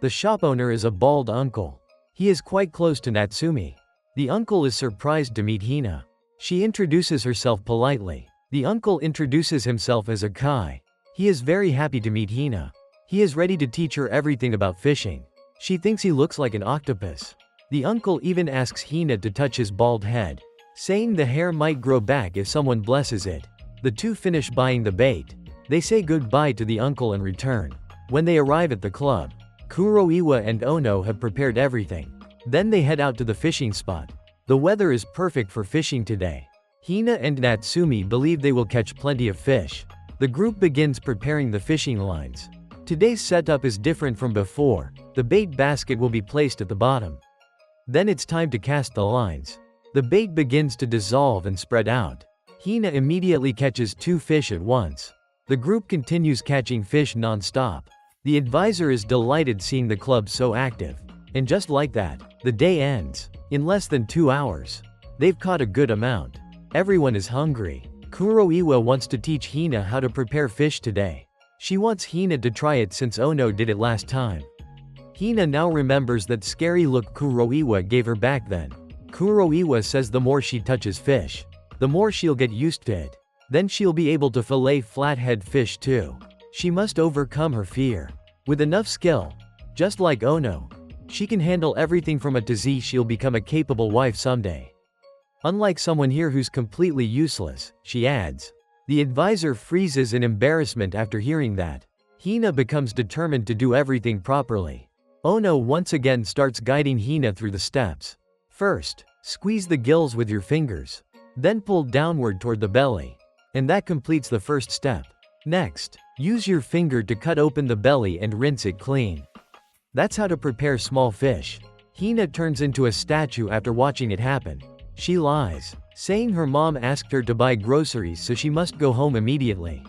The shop owner is a bald uncle. He is quite close to Natsumi. The uncle is surprised to meet Hina. She introduces herself politely. The uncle introduces himself as a Kai. He is very happy to meet Hina. He is ready to teach her everything about fishing. She thinks he looks like an octopus. The uncle even asks Hina to touch his bald head, saying the hair might grow back if someone blesses it. The two finish buying the bait. They say goodbye to the uncle and return. When they arrive at the club, Kuroiwa and Ono have prepared everything. Then they head out to the fishing spot. The weather is perfect for fishing today. Hina and Natsumi believe they will catch plenty of fish. The group begins preparing the fishing lines. Today's setup is different from before. The bait basket will be placed at the bottom. Then it's time to cast the lines. The bait begins to dissolve and spread out. Hina immediately catches 2 fish at once. The group continues catching fish non-stop. The advisor is delighted seeing the club so active. And just like that, the day ends. In less than 2 hours, they've caught a good amount. Everyone is hungry. Kuroiwa wants to teach Hina how to prepare fish today. She wants Hina to try it since Ono did it last time. Hina now remembers that scary look Kuroiwa gave her back then. Kuroiwa says the more she touches fish, the more she'll get used to it. Then she'll be able to fillet flathead fish too. She must overcome her fear. With enough skill, just like Ono, she can handle everything from A to Z. She'll become a capable wife someday. Unlike someone here who's completely useless, she adds. The advisor freezes in embarrassment after hearing that. Hina becomes determined to do everything properly. Ono once again starts guiding Hina through the steps. First, squeeze the gills with your fingers. Then pull downward toward the belly. And that completes the first step. Next, use your finger to cut open the belly and rinse it clean. That's how to prepare small fish. Hina turns into a statue after watching it happen. She lies, saying her mom asked her to buy groceries so she must go home immediately.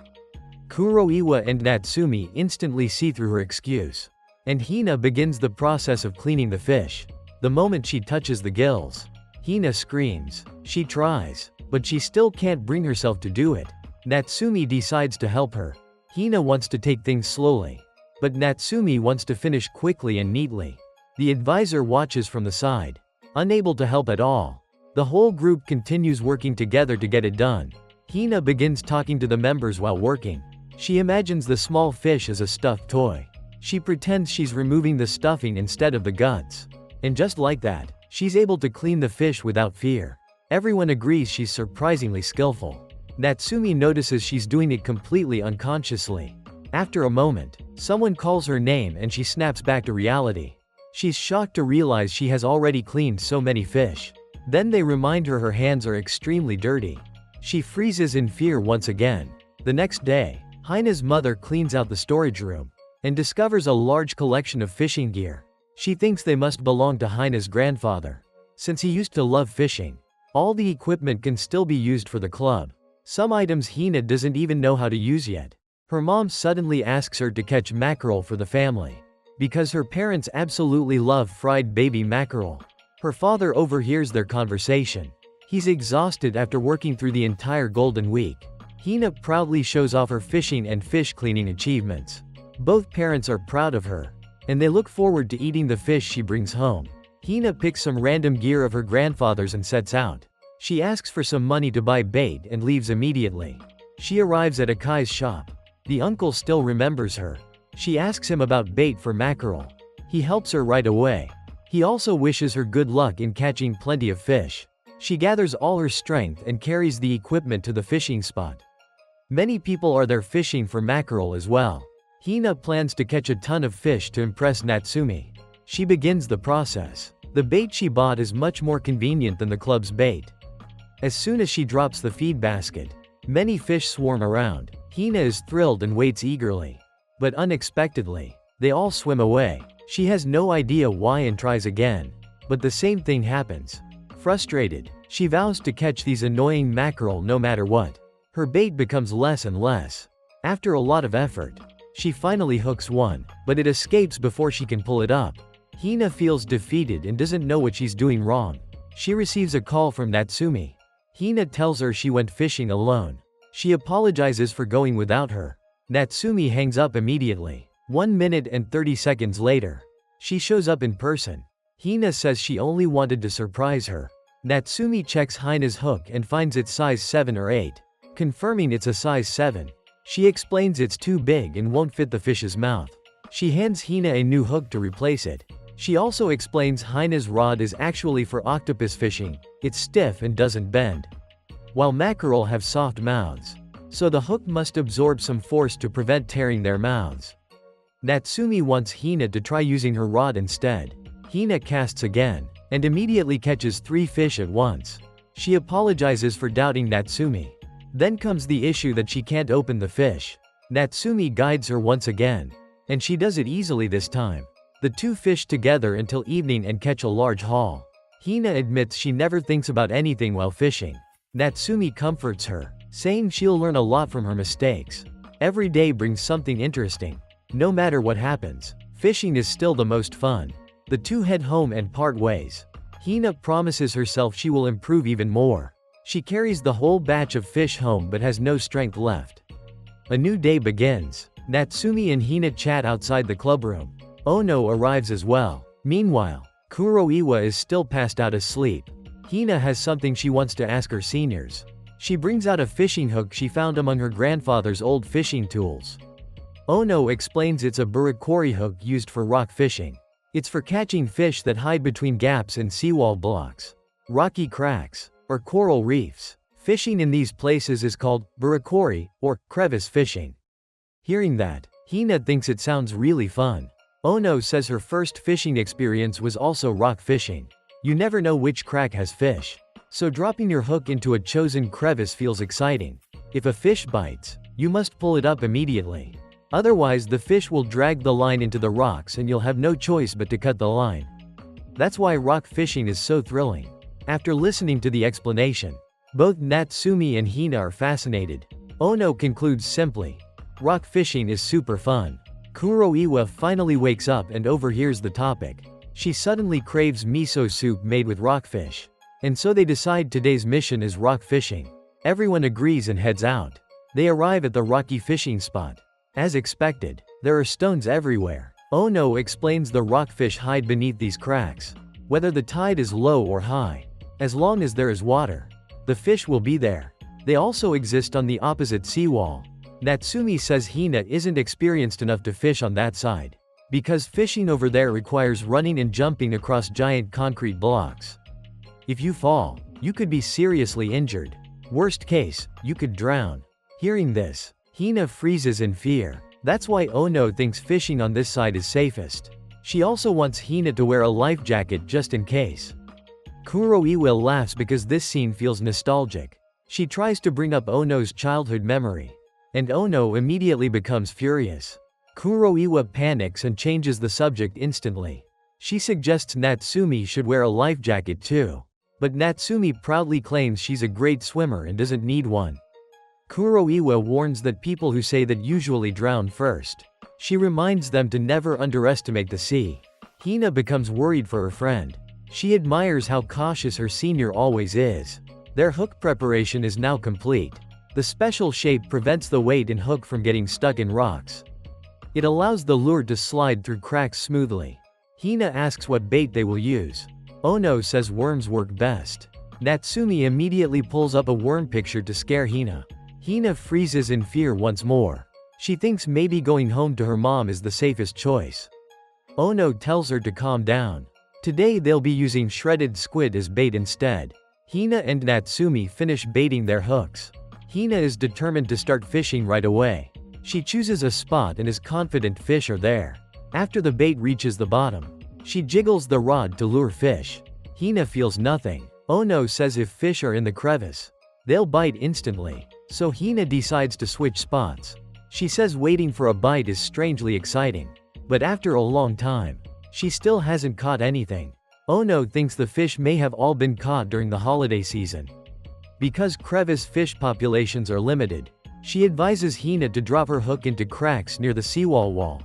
Kuroiwa and Natsumi instantly see through her excuse. And Hina begins the process of cleaning the fish. The moment she touches the gills, Hina screams. She tries, but she still can't bring herself to do it. Natsumi decides to help her. Hina wants to take things slowly, but Natsumi wants to finish quickly and neatly. The advisor watches from the side, unable to help at all. The whole group continues working together to get it done. Hina begins talking to the members while working. She imagines the small fish as a stuffed toy. She pretends she's removing the stuffing instead of the guts. And just like that, she's able to clean the fish without fear. Everyone agrees she's surprisingly skillful. Natsumi notices she's doing it completely unconsciously. After a moment, someone calls her name and she snaps back to reality. She's shocked to realize she has already cleaned so many fish. Then they remind her her hands are extremely dirty. She freezes in fear once again. The next day, Hina's mother cleans out the storage room and discovers a large collection of fishing gear. She thinks they must belong to Hina's grandfather, since he used to love fishing. All the equipment can still be used for the club. Some items Hina doesn't even know how to use yet. Her mom suddenly asks her to catch mackerel for the family, because her parents absolutely love fried baby mackerel. Her father overhears their conversation. He's exhausted after working through the entire Golden Week. Hina proudly shows off her fishing and fish cleaning achievements. Both parents are proud of her, and they look forward to eating the fish she brings home. Hina picks some random gear of her grandfather's and sets out. She asks for some money to buy bait and leaves immediately. She arrives at Akai's shop. The uncle still remembers her. She asks him about bait for mackerel. He helps her right away. He also wishes her good luck in catching plenty of fish. She gathers all her strength and carries the equipment to the fishing spot. Many people are there fishing for mackerel as well. Hina plans to catch a ton of fish to impress Natsumi. She begins the process. The bait she bought is much more convenient than the club's bait. As soon as she drops the feed basket, many fish swarm around. Hina is thrilled and waits eagerly. But unexpectedly, they all swim away. She has no idea why and tries again. But the same thing happens. Frustrated, she vows to catch these annoying mackerel no matter what. Her bait becomes less and less. After a lot of effort, she finally hooks one, but it escapes before she can pull it up. Hina feels defeated and doesn't know what she's doing wrong. She receives a call from Natsumi. Hina tells her she went fishing alone. She apologizes for going without her. Natsumi hangs up immediately. 1 minute and 30 seconds later, she shows up in person. Hina says she only wanted to surprise her. Natsumi checks Hina's hook and finds it's size 7 or 8. Confirming it's a size 7. She explains it's too big and won't fit the fish's mouth. She hands Hina a new hook to replace it. She also explains Hina's rod is actually for octopus fishing. It's stiff and doesn't bend, while mackerel have soft mouths, so the hook must absorb some force to prevent tearing their mouths. Natsumi wants Hina to try using her rod instead. Hina casts again, and immediately catches 3 fish at once. She apologizes for doubting Natsumi. Then comes the issue that she can't open the fish. Natsumi guides her once again, and she does it easily this time. The two fish together until evening and catch a large haul. Hina admits she never thinks about anything while fishing. Natsumi comforts her, saying she'll learn a lot from her mistakes. Every day brings something interesting. No matter what happens, fishing is still the most fun. The two head home and part ways. Hina promises herself she will improve even more. She carries the whole batch of fish home but has no strength left. A new day begins. Natsumi and Hina chat outside the clubroom. Ono arrives as well. Meanwhile, Kuroiwa is still passed out asleep. Hina has something she wants to ask her seniors. She brings out a fishing hook she found among her grandfather's old fishing tools. Ono explains it's a burikori hook used for rock fishing. It's for catching fish that hide between gaps in seawall blocks, rocky cracks, or coral reefs. Fishing in these places is called burikori, or crevice fishing. Hearing that, Hina thinks it sounds really fun. Ono says her first fishing experience was also rock fishing. You never know which crack has fish. So dropping your hook into a chosen crevice feels exciting. If a fish bites, you must pull it up immediately. Otherwise the fish will drag the line into the rocks and you'll have no choice but to cut the line. That's why rock fishing is so thrilling. After listening to the explanation, both Natsumi and Hina are fascinated. Ono concludes simply, rock fishing is super fun. Kuroiwa finally wakes up and overhears the topic. She suddenly craves miso soup made with rockfish. And so they decide today's mission is rock fishing. Everyone agrees and heads out. They arrive at the rocky fishing spot. As expected, there are stones everywhere. Ono explains the rockfish hide beneath these cracks. Whether the tide is low or high, as long as there is water, the fish will be there. They also exist on the opposite seawall. Natsumi says Hina isn't experienced enough to fish on that side, because fishing over there requires running and jumping across giant concrete blocks. If you fall, you could be seriously injured. Worst case, you could drown. Hearing this, Hina freezes in fear. That's why Ono thinks fishing on this side is safest. She also wants Hina to wear a life jacket just in case. Kuroiwa laughs because this scene feels nostalgic. She tries to bring up Ono's childhood memory. And Ono immediately becomes furious. Kuroiwa panics and changes the subject instantly. She suggests Natsumi should wear a life jacket too. But Natsumi proudly claims she's a great swimmer and doesn't need one. Kuroiwa warns that people who say that usually drown first. She reminds them to never underestimate the sea. Hina becomes worried for her friend. She admires how cautious her senior always is. Their hook preparation is now complete. The special shape prevents the weight and hook from getting stuck in rocks. It allows the lure to slide through cracks smoothly. Hina asks what bait they will use. Ono says worms work best. Natsumi immediately pulls up a worm picture to scare Hina. Hina freezes in fear once more. She thinks maybe going home to her mom is the safest choice. Ono tells her to calm down. Today they'll be using shredded squid as bait instead. Hina and Natsumi finish baiting their hooks. Hina is determined to start fishing right away. She chooses a spot and is confident fish are there. After the bait reaches the bottom, she jiggles the rod to lure fish. Hina feels nothing. Ono says if fish are in the crevice, they'll bite instantly. So Hina decides to switch spots. She says waiting for a bite is strangely exciting. But after a long time, she still hasn't caught anything. Ono thinks the fish may have all been caught during the holiday season. Because crevice fish populations are limited, she advises Hina to drop her hook into cracks near the seawall wall.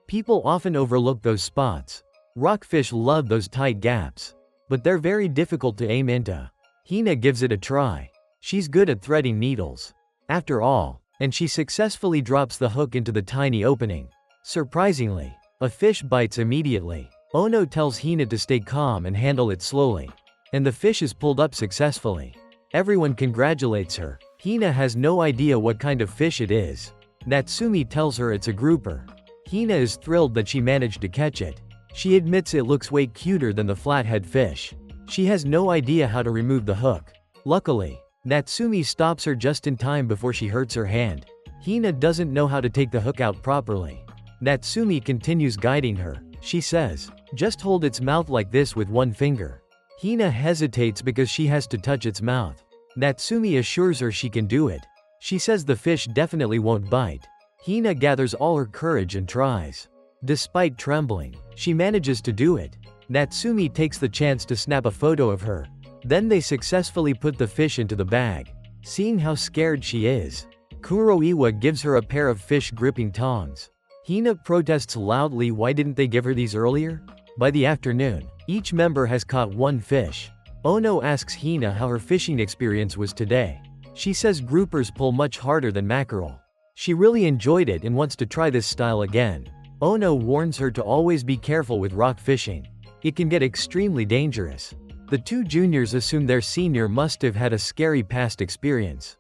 People often overlook those spots. Rockfish love those tight gaps. But they're very difficult to aim into. Hina gives it a try. She's good at threading needles. After all, and she successfully drops the hook into the tiny opening. Surprisingly, a fish bites immediately. Ono tells Hina to stay calm and handle it slowly. And the fish is pulled up successfully. Everyone congratulates her. Hina has no idea what kind of fish it is. Natsumi tells her it's a grouper. Hina is thrilled that she managed to catch it. She admits it looks way cuter than the flathead fish. She has no idea how to remove the hook. Luckily, Natsumi stops her just in time before she hurts her hand. Hina doesn't know how to take the hook out properly. Natsumi continues guiding her. She says, just hold its mouth like this with one finger. Hina hesitates because she has to touch its mouth. Natsumi assures her she can do it. She says the fish definitely won't bite. Hina gathers all her courage and tries. Despite trembling, she manages to do it. Natsumi takes the chance to snap a photo of her. Then they successfully put the fish into the bag. Seeing how scared she is, Kuroiwa gives her a pair of fish gripping tongs. Hina protests loudly, why didn't they give her these earlier? By the afternoon, each member has caught one fish. Ono asks Hina how her fishing experience was today. She says groupers pull much harder than mackerel. She really enjoyed it and wants to try this style again. Ono warns her to always be careful with rock fishing. It can get extremely dangerous. The two juniors assume their senior must have had a scary past experience.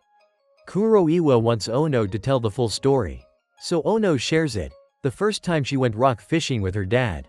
Kuroiwa wants Ono to tell the full story. So Ono shares it. The first time she went rock fishing with her dad.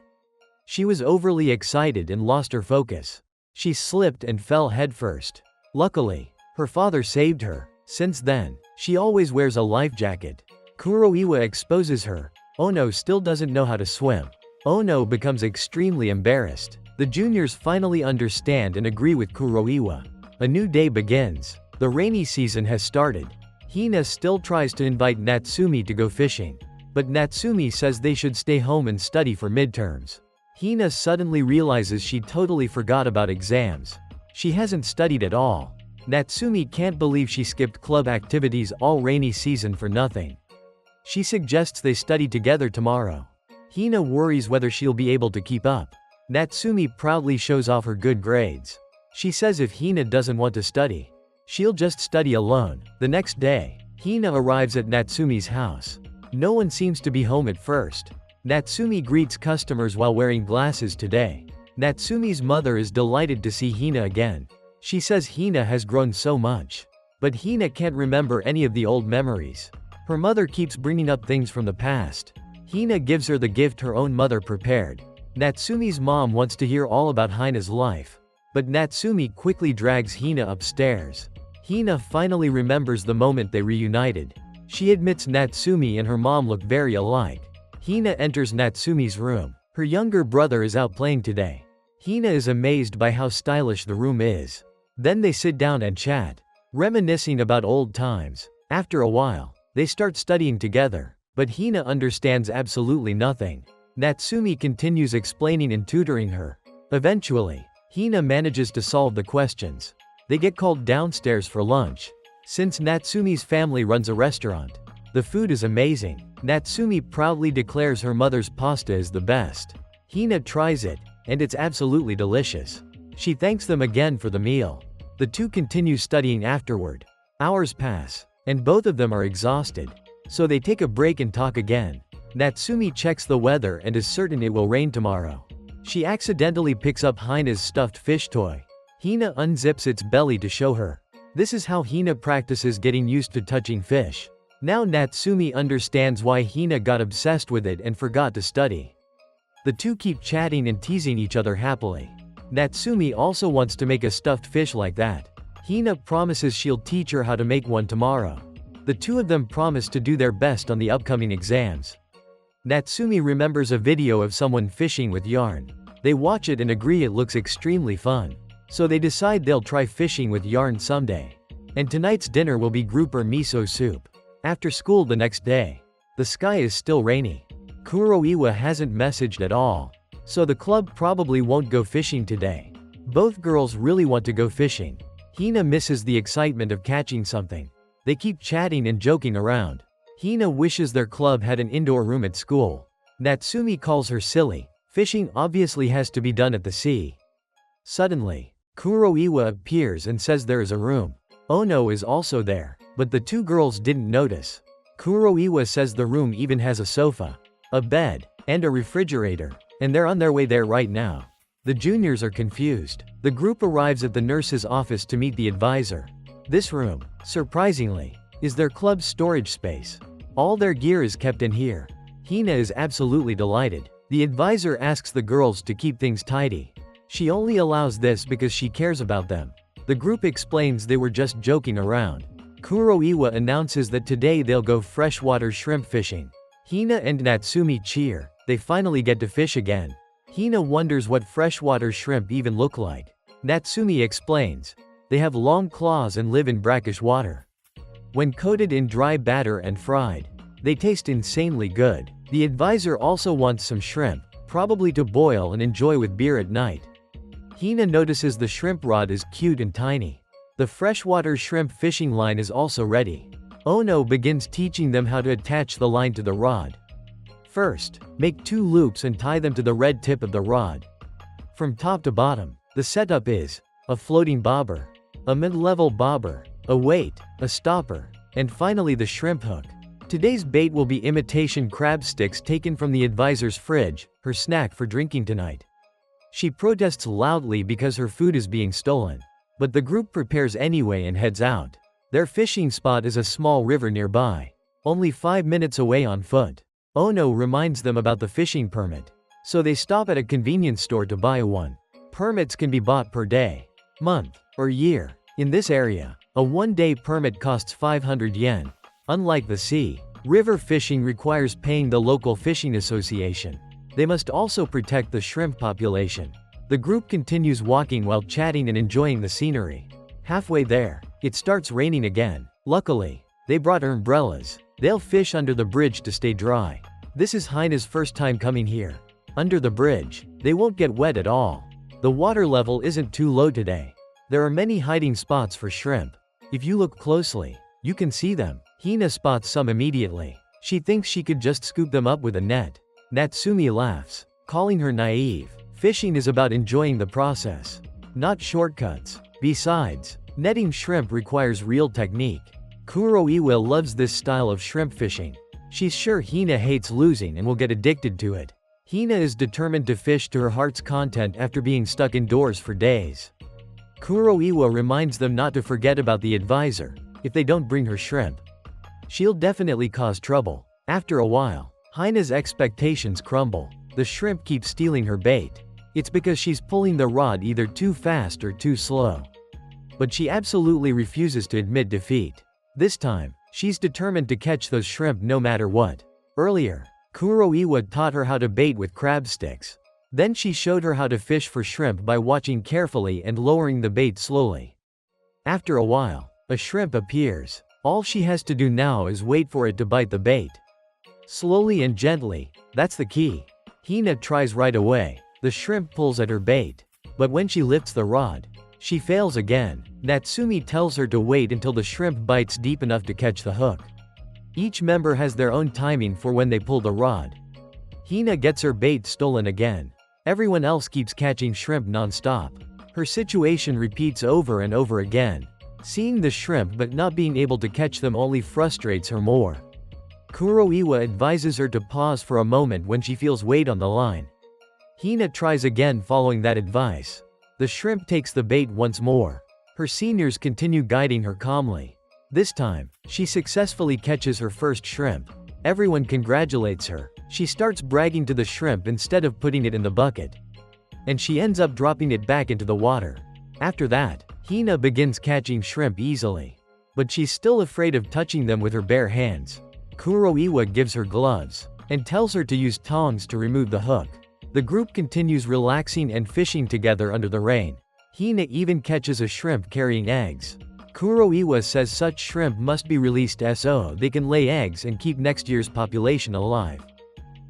She was overly excited and lost her focus. She slipped and fell headfirst. Luckily, her father saved her. Since then, she always wears a life jacket. Kuroiwa exposes her. Ono still doesn't know how to swim. Ono becomes extremely embarrassed. The juniors finally understand and agree with Kuroiwa. A new day begins. The rainy season has started. Hina still tries to invite Natsumi to go fishing. But Natsumi says they should stay home and study for midterms. Hina suddenly realizes she totally forgot about exams. She hasn't studied at all. Natsumi can't believe she skipped club activities all rainy season for nothing. She suggests they study together tomorrow. Hina worries whether she'll be able to keep up. Natsumi proudly shows off her good grades. She says if Hina doesn't want to study, she'll just study alone. The next day, Hina arrives at Natsumi's house. No one seems to be home at first. Natsumi greets customers while wearing glasses today. Natsumi's mother is delighted to see Hina again. She says Hina has grown so much. But Hina can't remember any of the old memories. Her mother keeps bringing up things from the past. Hina gives her the gift her own mother prepared. Natsumi's mom wants to hear all about Hina's life. But Natsumi quickly drags Hina upstairs. Hina finally remembers the moment they reunited. She admits Natsumi and her mom look very alike. Hina enters Natsumi's room. Her younger brother is out playing today. Hina is amazed by how stylish the room is. Then they sit down and chat, reminiscing about old times. After a while, they start studying together. But Hina understands absolutely nothing. Natsumi continues explaining and tutoring her. Eventually, Hina manages to solve the questions. They get called downstairs for lunch. Since Natsumi's family runs a restaurant, the food is amazing. Natsumi proudly declares her mother's pasta is the best. Hina tries it, and it's absolutely delicious. She thanks them again for the meal. The two continue studying afterward. Hours pass, and both of them are exhausted. So they take a break and talk again. Natsumi checks the weather and is certain it will rain tomorrow. She accidentally picks up Hina's stuffed fish toy. Hina unzips its belly to show her. This is how Hina practices getting used to touching fish. Now Natsumi understands why Hina got obsessed with it and forgot to study. The two keep chatting and teasing each other happily. Natsumi also wants to make a stuffed fish like that. Hina promises she'll teach her how to make one tomorrow. The two of them promise to do their best on the upcoming exams. Natsumi remembers a video of someone fishing with yarn. They watch it and agree it looks extremely fun. So they decide they'll try fishing with yarn someday. And tonight's dinner will be grouper miso soup. After school the next day, the sky is still rainy. Kuroiwa hasn't messaged at all. So the club probably won't go fishing today. Both girls really want to go fishing. Hina misses the excitement of catching something. They keep chatting and joking around. Hina wishes their club had an indoor room at school. Natsumi calls her silly. Fishing obviously has to be done at the sea. Suddenly, Kuroiwa appears and says there is a room. Ono is also there, but the two girls didn't notice. Kuroiwa says the room even has a sofa, a bed, and a refrigerator, and they're on their way there right now. The juniors are confused. The group arrives at the nurse's office to meet the advisor. This room, surprisingly, is their club's storage space. All their gear is kept in here. Hina is absolutely delighted. The advisor asks the girls to keep things tidy. She only allows this because she cares about them. The group explains they were just joking around. Kuroiwa announces that today they'll go freshwater shrimp fishing. Hina and Natsumi cheer. They finally get to fish again. Hina wonders what freshwater shrimp even look like. Natsumi explains. They have long claws and live in brackish water. When coated in dry batter and fried, they taste insanely good. The advisor also wants some shrimp, probably to boil and enjoy with beer at night. Hina notices the shrimp rod is cute and tiny. The freshwater shrimp fishing line is also ready. Ono begins teaching them how to attach the line to the rod. First, make 2 loops and tie them to the red tip of the rod. From top to bottom, the setup is a floating bobber, a mid-level bobber, a weight, a stopper, and finally the shrimp hook. Today's bait will be imitation crab sticks taken from the advisor's fridge, her snack for drinking tonight. She protests loudly because her food is being stolen. But the group prepares anyway and heads out. Their fishing spot is a small river nearby, only 5 minutes away on foot. Ono reminds them about the fishing permit. So they stop at a convenience store to buy one. Permits can be bought per day, month, or year. In this area, a 1-day permit costs 500 yen. Unlike the sea, river fishing requires paying the local fishing association. They must also protect the shrimp population. The group continues walking while chatting and enjoying the scenery. Halfway there, it starts raining again. Luckily, they brought umbrellas. They'll fish under the bridge to stay dry. This is Hina's first time coming here. Under the bridge, they won't get wet at all. The water level isn't too low today. There are many hiding spots for shrimp. If you look closely, you can see them. Hina spots some immediately. She thinks she could just scoop them up with a net. Natsumi laughs, calling her naive. Fishing is about enjoying the process, not shortcuts. Besides, netting shrimp requires real technique. Kuroiwa loves this style of shrimp fishing. She's sure Hina hates losing and will get addicted to it. Hina is determined to fish to her heart's content after being stuck indoors for days. Kuroiwa reminds them not to forget about the advisor. If they don't bring her shrimp, she'll definitely cause trouble. After a while, Hina's expectations crumble. The shrimp keeps stealing her bait. It's because she's pulling the rod either too fast or too slow. But she absolutely refuses to admit defeat. This time, she's determined to catch those shrimp no matter what. Earlier, Kuroiwa taught her how to bait with crab sticks. Then she showed her how to fish for shrimp by watching carefully and lowering the bait slowly. After a while, a shrimp appears. All she has to do now is wait for it to bite the bait. Slowly and gently, that's the key. Hina tries right away. The shrimp pulls at her bait. But when she lifts the rod, she fails again. Natsumi tells her to wait until the shrimp bites deep enough to catch the hook. Each member has their own timing for when they pull the rod. Hina gets her bait stolen again. Everyone else keeps catching shrimp non-stop. Her situation repeats over and over again. Seeing the shrimp but not being able to catch them only frustrates her more. Kuroiwa advises her to pause for a moment when she feels weight on the line. Hina tries again following that advice. The shrimp takes the bait once more. Her seniors continue guiding her calmly. This time, she successfully catches her first shrimp. Everyone congratulates her. She starts bragging to the shrimp instead of putting it in the bucket. And she ends up dropping it back into the water. After that, Hina begins catching shrimp easily. But she's still afraid of touching them with her bare hands. Kuroiwa gives her gloves and tells her to use tongs to remove the hook. The group continues relaxing and fishing together under the rain. Hina even catches a shrimp carrying eggs. Kuroiwa says such shrimp must be released so they can lay eggs and keep next year's population alive.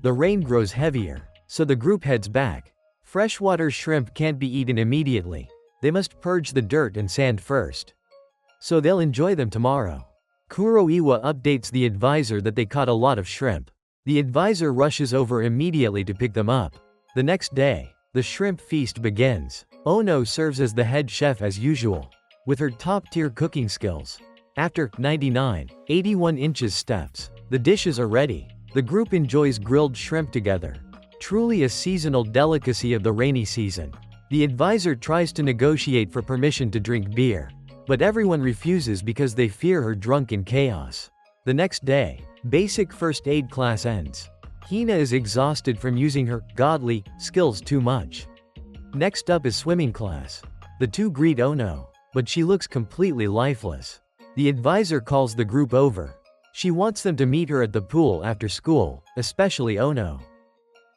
The rain grows heavier, so the group heads back. Freshwater shrimp can't be eaten immediately. They must purge the dirt and sand first. So they'll enjoy them tomorrow. Kuroiwa updates the advisor that they caught a lot of shrimp. The advisor rushes over immediately to pick them up. The next day, the shrimp feast begins. Ono serves as the head chef as usual, with her top-tier cooking skills. After 81 inches steps, the dishes are ready. The group enjoys grilled shrimp together. Truly a seasonal delicacy of the rainy season. The advisor tries to negotiate for permission to drink beer, but everyone refuses because they fear her drunken chaos. The next day, basic first aid class ends. Hina is exhausted from using her godly skills too much. Next up is swimming class. The two greet Ono, but she looks completely lifeless. The advisor calls the group over. She wants them to meet her at the pool after school, especially Ono,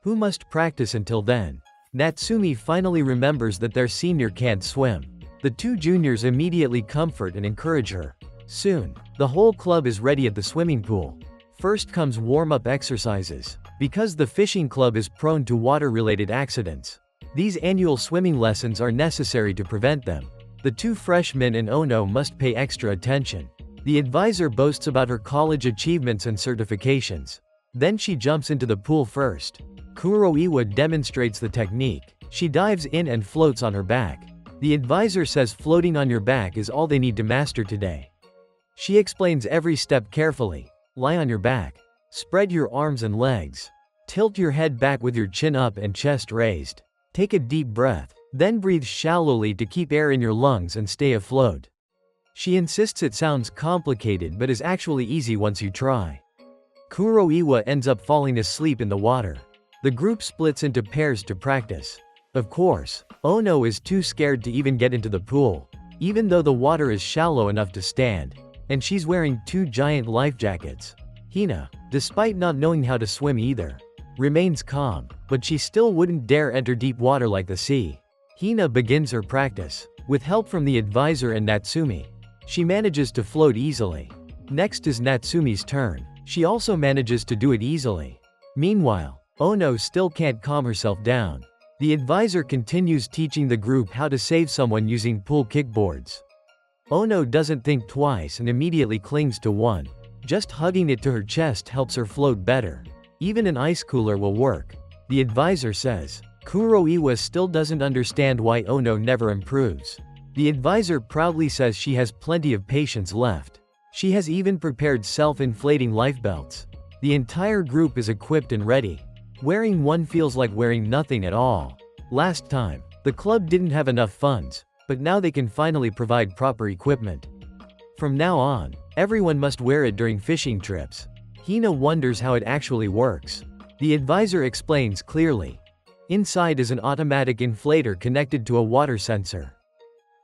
who must practice until then. Natsumi finally remembers that their senior can't swim. The two juniors immediately comfort and encourage her. Soon, the whole club is ready at the swimming pool. First comes warm-up exercises. Because the fishing club is prone to water-related accidents, these annual swimming lessons are necessary to prevent them. The two freshmen and Ono must pay extra attention. The advisor boasts about her college achievements and certifications. Then she jumps into the pool first. Kuroiwa demonstrates the technique. She dives in and floats on her back. The advisor says floating on your back is all they need to master today. She explains every step carefully. Lie on your back. Spread your arms and legs. Tilt your head back with your chin up and chest raised. Take a deep breath. Then breathe shallowly to keep air in your lungs and stay afloat. She insists it sounds complicated but is actually easy once you try. Kuroiwa ends up falling asleep in the water. The group splits into pairs to practice. Of course, Ono is too scared to even get into the pool, even though the water is shallow enough to stand, and she's wearing 2 giant life jackets. Hina, despite not knowing how to swim either, remains calm, but she still wouldn't dare enter deep water like the sea. Hina begins her practice. With help from the advisor and Natsumi, she manages to float easily. Next is Natsumi's turn. She also manages to do it easily. Meanwhile, Ono still can't calm herself down. The advisor continues teaching the group how to save someone using pool kickboards. Ono doesn't think twice and immediately clings to one. Just hugging it to her chest helps her float better. Even an ice cooler will work. The advisor says. Kuroiwa still doesn't understand why Ono never improves. The advisor proudly says she has plenty of patience left. She has even prepared self-inflating life belts. The entire group is equipped and ready. Wearing one feels like wearing nothing at all. Last time, the club didn't have enough funds, but now they can finally provide proper equipment. From now on, everyone must wear it during fishing trips. Hina wonders how it actually works. The advisor explains clearly. Inside is an automatic inflator connected to a water sensor.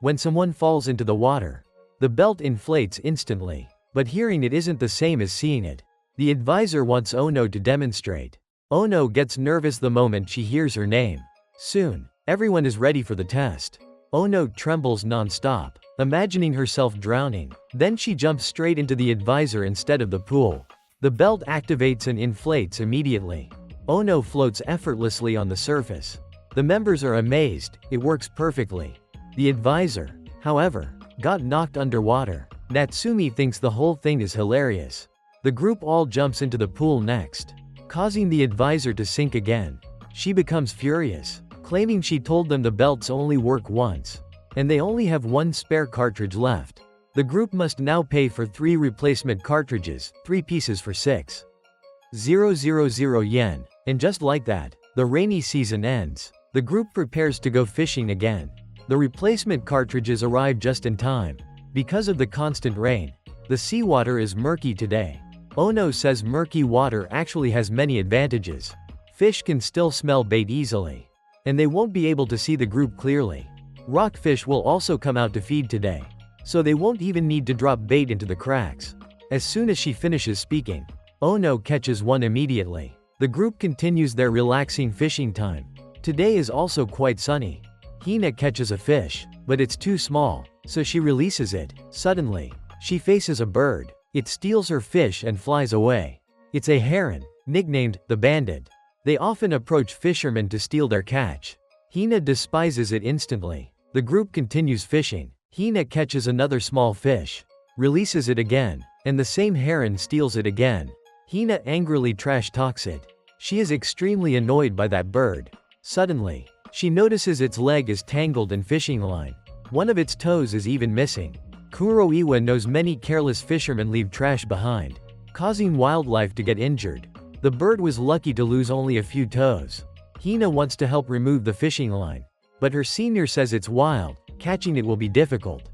When someone falls into the water, the belt inflates instantly, but hearing it isn't the same as seeing it. The advisor wants Ono to demonstrate. Ono gets nervous the moment she hears her name. Soon, everyone is ready for the test. Ono trembles non-stop, imagining herself drowning. Then she jumps straight into the advisor instead of the pool. The belt activates and inflates immediately. Ono floats effortlessly on the surface. The members are amazed, it works perfectly. The advisor, however, got knocked underwater. Natsumi thinks the whole thing is hilarious. The group all jumps into the pool next, causing the advisor to sink again. She becomes furious, claiming she told them the belts only work once, and they only have 1 spare cartridge left. The group must now pay for 3 replacement cartridges, 3 pieces for 6,000 yen. And just like that, the rainy season ends. The group prepares to go fishing again. The replacement cartridges arrive just in time. Because of the constant rain, the seawater is murky today. Ono says murky water actually has many advantages. Fish can still smell bait easily, and they won't be able to see the group clearly. Rockfish will also come out to feed today, so they won't even need to drop bait into the cracks. As soon as she finishes speaking, Ono catches one immediately. The group continues their relaxing fishing time. Today is also quite sunny. Hina catches a fish, but it's too small, so she releases it. Suddenly, she faces a bird. It steals her fish and flies away. It's a heron, nicknamed the Bandit. They often approach fishermen to steal their catch. Hina despises it instantly. The group continues fishing. Hina catches another small fish, releases it again, and the same heron steals it again. Hina angrily trash talks it. She is extremely annoyed by that bird. Suddenly, she notices its leg is tangled in fishing line. One of its toes is even missing. Kuroiwa knows many careless fishermen leave trash behind, causing wildlife to get injured. The bird was lucky to lose only a few toes. Hina wants to help remove the fishing line, but her senior says it's wild, catching it will be difficult.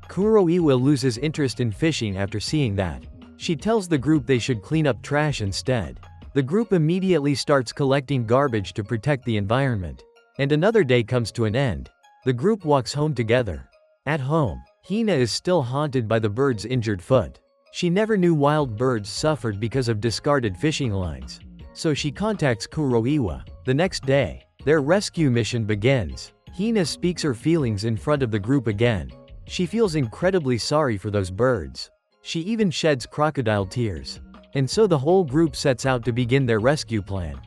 Kuroiwa loses interest in fishing after seeing that. She tells the group they should clean up trash instead. The group immediately starts collecting garbage to protect the environment. And another day comes to an end. The group walks home together. At home, Hina is still haunted by the bird's injured foot. She never knew wild birds suffered because of discarded fishing lines. So she contacts Kuroiwa. The next day, their rescue mission begins. Hina speaks her feelings in front of the group again. She feels incredibly sorry for those birds. She even sheds crocodile tears. And so the whole group sets out to begin their rescue plan.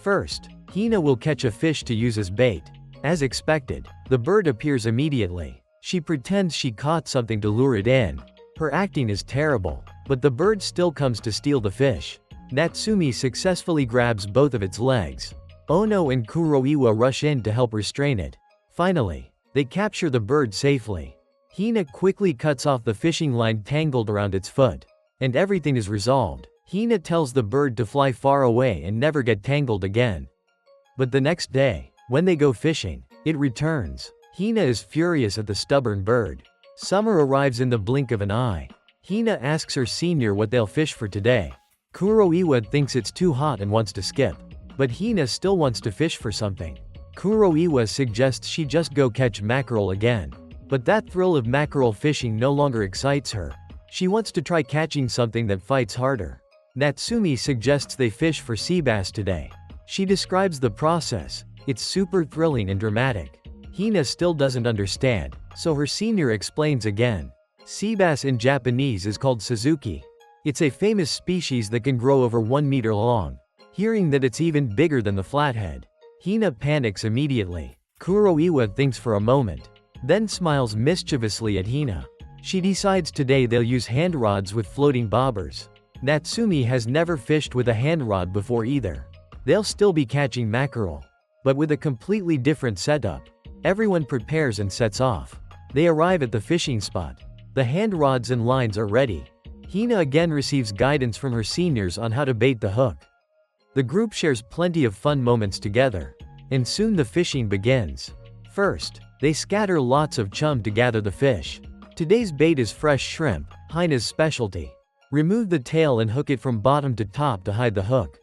First, Hina will catch a fish to use as bait. As expected, the bird appears immediately. She pretends she caught something to lure it in. Her acting is terrible, but the bird still comes to steal the fish. Natsumi successfully grabs both of its legs. Ono and Kuroiwa rush in to help restrain it. Finally, they capture the bird safely. Hina quickly cuts off the fishing line tangled around its foot. And everything is resolved. Hina tells the bird to fly far away and never get tangled again. But the next day, when they go fishing, it returns. Hina is furious at the stubborn bird. Summer arrives in the blink of an eye. Hina asks her senior what they'll fish for today. Kuroiwa thinks it's too hot and wants to skip. But Hina still wants to fish for something. Kuroiwa suggests she just go catch mackerel again. But that thrill of mackerel fishing no longer excites her. She wants to try catching something that fights harder. Natsumi suggests they fish for sea bass today. She describes the process. It's super thrilling and dramatic. Hina still doesn't understand, so her senior explains again. Sea bass in Japanese is called Suzuki. It's a famous species that can grow over 1 meter long. Hearing that it's even bigger than the flathead, Hina panics immediately. Kuroiwa thinks for a moment, then smiles mischievously at Hina. She decides today they'll use hand rods with floating bobbers. Natsumi has never fished with a hand rod before either. They'll still be catching mackerel, but with a completely different setup. Everyone prepares and sets off. They arrive at the fishing spot. The hand rods and lines are ready. Hina again receives guidance from her seniors on how to bait the hook. The group shares plenty of fun moments together, and soon the fishing begins. First, they scatter lots of chum to gather the fish. Today's bait is fresh shrimp, Hina's specialty. Remove the tail and hook it from bottom to top to hide the hook.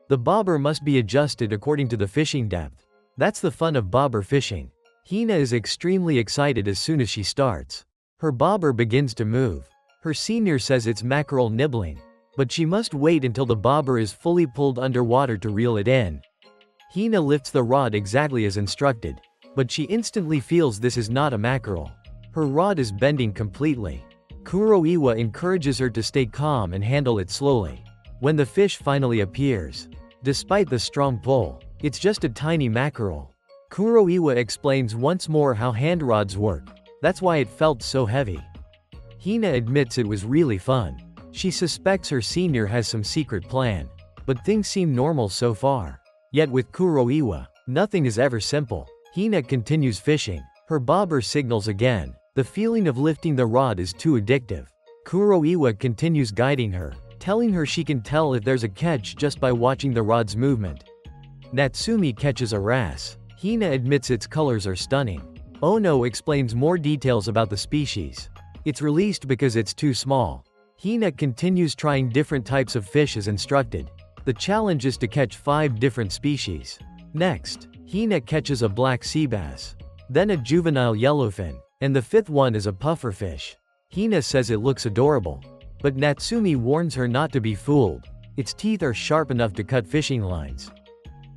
The bobber must be adjusted according to the fishing depth. That's the fun of bobber fishing. Hina is extremely excited as soon as she starts. Her bobber begins to move. Her senior says it's mackerel nibbling, but she must wait until the bobber is fully pulled underwater to reel it in. Hina lifts the rod exactly as instructed, but she instantly feels this is not a mackerel. Her rod is bending completely. Kuroiwa encourages her to stay calm and handle it slowly. When the fish finally appears, despite the strong pull, it's just a tiny mackerel. Kuroiwa explains once more how hand rods work. That's why it felt so heavy. Hina admits it was really fun. She suspects her senior has some secret plan. But things seem normal so far. Yet with Kuroiwa, nothing is ever simple. Hina continues fishing. Her bobber signals again. The feeling of lifting the rod is too addictive. Kuroiwa continues guiding her, telling her she can tell if there's a catch just by watching the rod's movement. Natsumi catches a wrasse. Hina admits its colors are stunning. Ono explains more details about the species. It's released because it's too small. Hina continues trying different types of fish as instructed. The challenge is to catch 5 different species. Next, Hina catches a black sea bass, then a juvenile yellowfin, and the 5th one is a pufferfish. Hina says it looks adorable, but Natsumi warns her not to be fooled. Its teeth are sharp enough to cut fishing lines.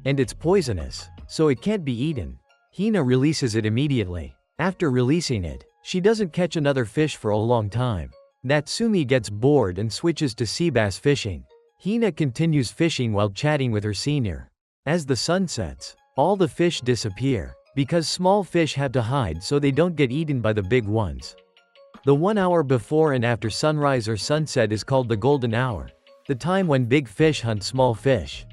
And it's poisonous, so it can't be eaten. Hina releases it immediately. After releasing it, she doesn't catch another fish for a long time. Natsumi gets bored and switches to sea bass fishing. Hina continues fishing while chatting with her senior. As the sun sets, all the fish disappear, because small fish have to hide so they don't get eaten by the big ones. The 1 hour before and after sunrise or sunset is called the golden hour, the time when big fish hunt small fish.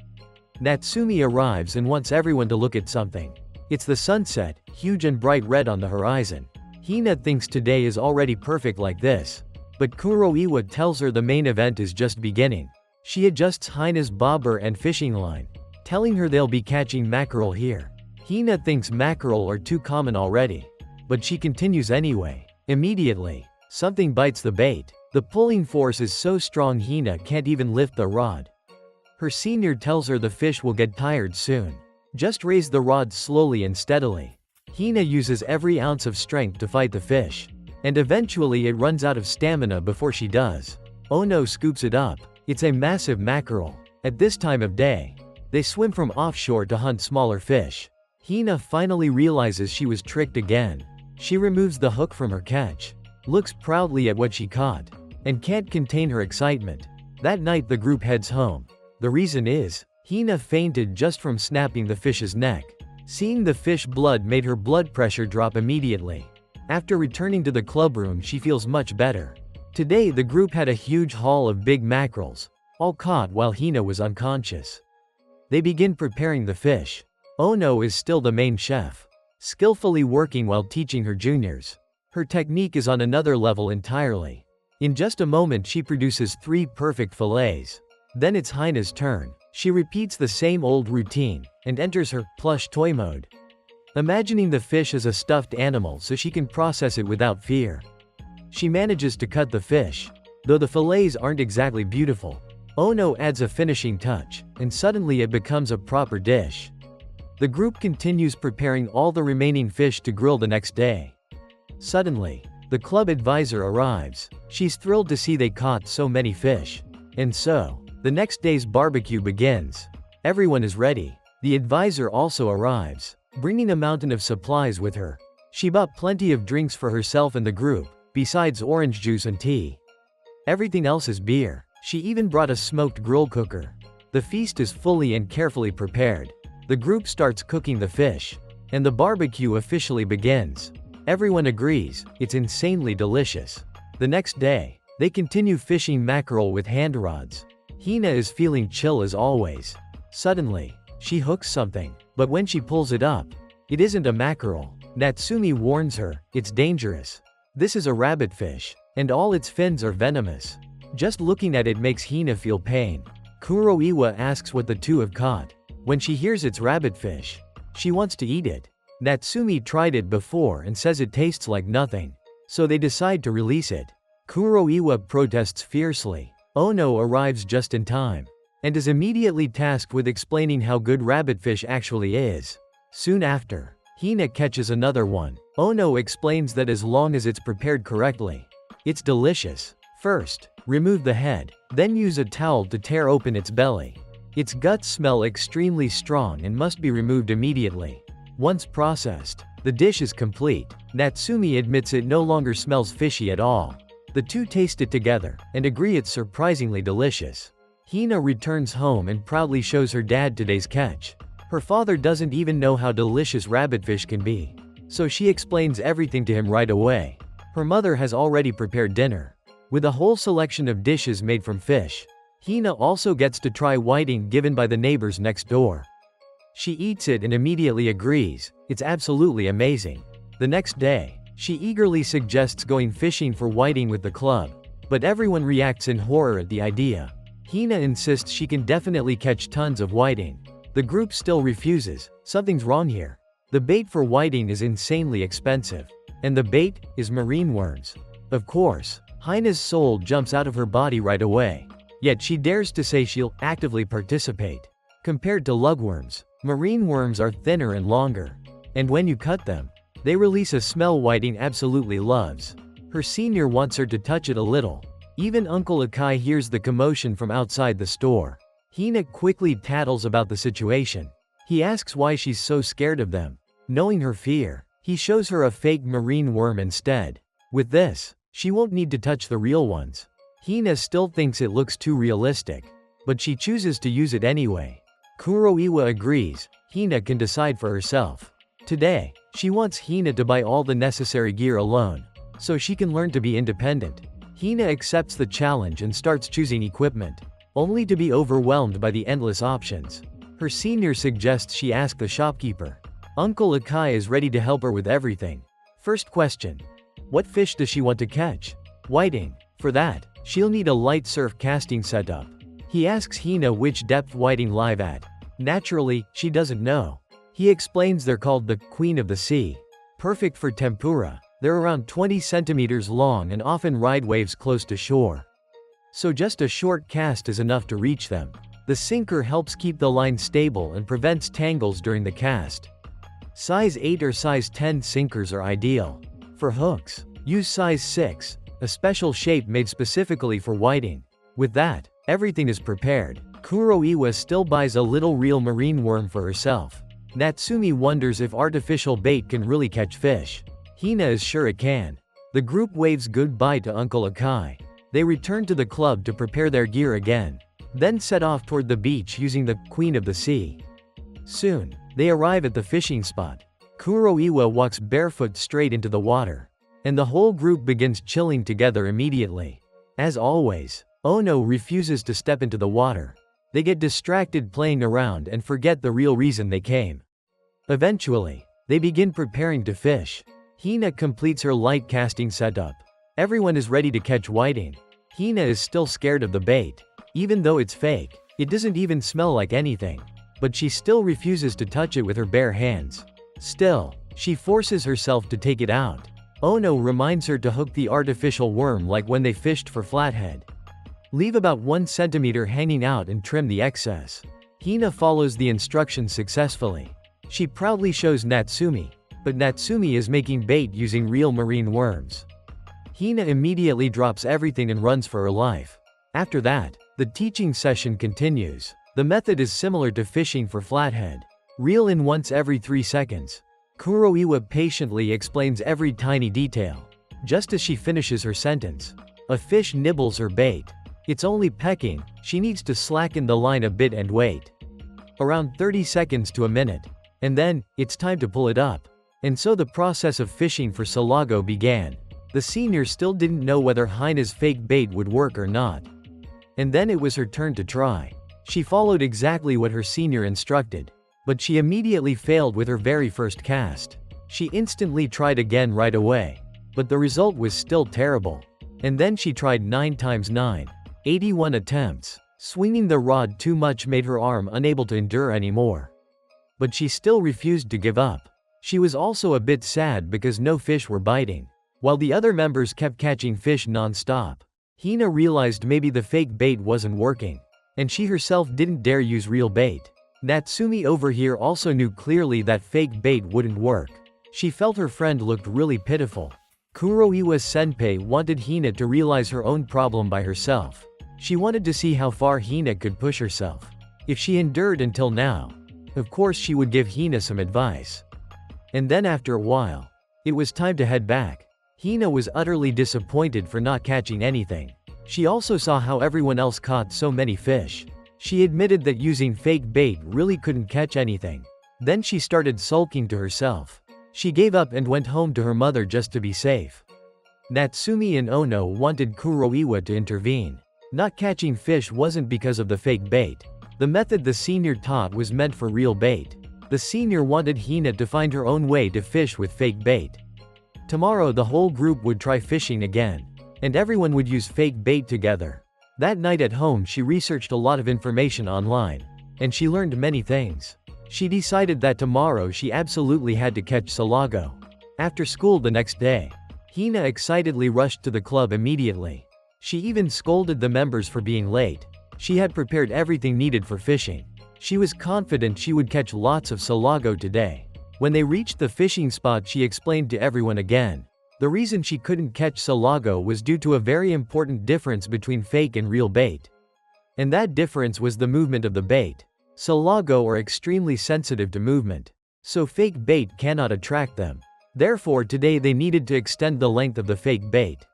Natsumi arrives and wants everyone to look at something. It's the sunset, huge and bright red on the horizon. Hina thinks today is already perfect like this. But Kuroiwa tells her the main event is just beginning. She adjusts Hina's bobber and fishing line, telling her they'll be catching mackerel here. Hina thinks mackerel are too common already, but she continues anyway. Immediately, something bites the bait. The pulling force is so strong Hina can't even lift the rod. Her senior tells her the fish will get tired soon. Just raise the rod slowly and steadily. Hina uses every ounce of strength to fight the fish. And eventually it runs out of stamina before she does. Ono scoops it up. It's a massive mackerel. At this time of day, they swim from offshore to hunt smaller fish. Hina finally realizes she was tricked again. She removes the hook from her catch, looks proudly at what she caught, and can't contain her excitement. That night the group heads home. The reason is, Hina fainted just from snapping the fish's neck. Seeing the fish blood made her blood pressure drop immediately. After returning to the club room she feels much better. Today the group had a huge haul of big mackerels, all caught while Hina was unconscious. They begin preparing the fish. Ono is still the main chef, skillfully working while teaching her juniors. Her technique is on another level entirely. In just a moment she produces 3 perfect fillets. Then it's Hina's turn. She repeats the same old routine, and enters her plush toy mode. Imagining the fish as a stuffed animal so she can process it without fear. She manages to cut the fish. Though the fillets aren't exactly beautiful, Ono adds a finishing touch, and suddenly it becomes a proper dish. The group continues preparing all the remaining fish to grill the next day. Suddenly, the club advisor arrives. She's thrilled to see they caught so many fish. And so, the next day's barbecue begins. Everyone is ready. The advisor also arrives, bringing a mountain of supplies with her. She bought plenty of drinks for herself and the group, besides orange juice and tea. Everything else is beer. She even brought a smoked grill cooker. The feast is fully and carefully prepared. The group starts cooking the fish, and the barbecue officially begins. Everyone agrees, it's insanely delicious. The next day, they continue fishing mackerel with hand rods. Hina is feeling chill as always. Suddenly, she hooks something, but when she pulls it up, it isn't a mackerel. Natsumi warns her, it's dangerous. This is a rabbitfish, and all its fins are venomous. Just looking at it makes Hina feel pain. Kuroiwa asks what the two have caught. When she hears it's rabbitfish, she wants to eat it. Natsumi tried it before and says it tastes like nothing. So they decide to release it. Kuroiwa protests fiercely. Ono arrives just in time, and is immediately tasked with explaining how good rabbitfish actually is. Soon after, Hina catches another one. Ono explains that as long as it's prepared correctly, it's delicious. First, remove the head, then use a towel to tear open its belly. Its guts smell extremely strong and must be removed immediately. Once processed, the dish is complete. Natsumi admits it no longer smells fishy at all. The two taste it together, and agree it's surprisingly delicious. Hina returns home and proudly shows her dad today's catch. Her father doesn't even know how delicious rabbitfish can be, so she explains everything to him right away. Her mother has already prepared dinner, with a whole selection of dishes made from fish. Hina also gets to try whiting given by the neighbors next door. She eats it and immediately agrees, it's absolutely amazing. The next day, she eagerly suggests going fishing for whiting with the club, but everyone reacts in horror at the idea. Hina insists she can definitely catch tons of whiting. The group still refuses. Something's wrong here. The bait for whiting is insanely expensive, and the bait is marine worms. Of course, Hina's soul jumps out of her body right away. Yet she dares to say she'll actively participate. Compared to lugworms, marine worms are thinner and longer, and when you cut them, they release a smell whiting absolutely loves. Her senior wants her to touch it a little. Even Uncle Akai hears the commotion from outside the store. Hina quickly tattles about the situation. He asks why she's so scared of them. Knowing her fear, he shows her a fake marine worm instead. With this, she won't need to touch the real ones. Hina still thinks it looks too realistic, but she chooses to use it anyway. Kuroiwa agrees. Hina can decide for herself. Today, she wants Hina to buy all the necessary gear alone, so she can learn to be independent. Hina accepts the challenge and starts choosing equipment, only to be overwhelmed by the endless options. Her senior suggests she ask the shopkeeper. Uncle Akai is ready to help her with everything. First question: what fish does she want to catch? Whiting. For that, she'll need a light surf casting setup. He asks Hina which depth whiting live at. Naturally, she doesn't know. He explains they're called the Queen of the Sea. Perfect for tempura. They're around 20 centimeters long and often ride waves close to shore. So just a short cast is enough to reach them. The sinker helps keep the line stable and prevents tangles during the cast. Size 8 or size 10 sinkers are ideal. For hooks, use size 6, a special shape made specifically for whiting. With that, everything is prepared. Kuroiwa still buys a little real marine worm for herself. Natsumi wonders if artificial bait can really catch fish. Hina is sure it can. The group waves goodbye to Uncle Akai. They return to the club to prepare their gear again, then set off toward the beach using the Queen of the Sea. Soon, they arrive at the fishing spot. Kuroiwa walks barefoot straight into the water, and the whole group begins chilling together immediately. As always, Ono refuses to step into the water. They get distracted playing around and forget the real reason they came. Eventually, they begin preparing to fish. Hina completes her light casting setup. Everyone is ready to catch whiting. Hina is still scared of the bait. Even though it's fake, it doesn't even smell like anything. But she still refuses to touch it with her bare hands. Still, she forces herself to take it out. Ono reminds her to hook the artificial worm like when they fished for flathead. Leave about 1 centimeter hanging out and trim the excess. Hina follows the instructions successfully. She proudly shows Natsumi, but Natsumi is making bait using real marine worms. Hina immediately drops everything and runs for her life. After that, the teaching session continues. The method is similar to fishing for flathead. Reel in once every 3 seconds. Kuroiwa patiently explains every tiny detail. Just as she finishes her sentence, a fish nibbles her bait. It's only pecking, she needs to slacken the line a bit and wait. Around 30 seconds to a minute. And then, it's time to pull it up. And so the process of fishing for Salago began. The senior still didn't know whether Hina's fake bait would work or not. And then it was her turn to try. She followed exactly what her senior instructed. But she immediately failed with her very first cast. She instantly tried again right away. But the result was still terrible. And then she tried 9 times 9. 81 attempts. Swinging the rod too much made her arm unable to endure anymore. But she still refused to give up. She was also a bit sad because no fish were biting, while the other members kept catching fish non-stop. Hina realized maybe the fake bait wasn't working, and she herself didn't dare use real bait. Natsumi over here also knew clearly that fake bait wouldn't work. She felt her friend looked really pitiful. Kuroiwa senpai wanted Hina to realize her own problem by herself. She wanted to see how far Hina could push herself. If she endured until now, of course she would give Hina some advice. And then after a while, it was time to head back. Hina was utterly disappointed for not catching anything. She also saw how everyone else caught so many fish. She admitted that using fake bait really couldn't catch anything. Then she started sulking to herself. She gave up and went home to her mother just to be safe. Natsumi and Ono wanted Kuroiwa to intervene. Not catching fish wasn't because of the fake bait. The method the senior taught was meant for real bait. The senior wanted Hina to find her own way to fish with fake bait. Tomorrow the whole group would try fishing again. And everyone would use fake bait together. That night at home she researched a lot of information online. And she learned many things. She decided that tomorrow she absolutely had to catch Salago. After school the next day, Hina excitedly rushed to the club immediately. She even scolded the members for being late. She had prepared everything needed for fishing. She was confident she would catch lots of Salago today. When they reached the fishing spot she explained to everyone again. The reason she couldn't catch Salago was due to a very important difference between fake and real bait. And that difference was the movement of the bait. Salago are extremely sensitive to movement. So fake bait cannot attract them. Therefore today they needed to extend the length of the fake bait.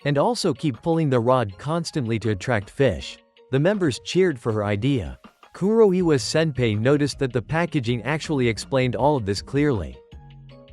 And also keep pulling the rod constantly to attract fish. The members cheered for her idea. Kuroiwa senpai noticed that the packaging actually explained all of this clearly.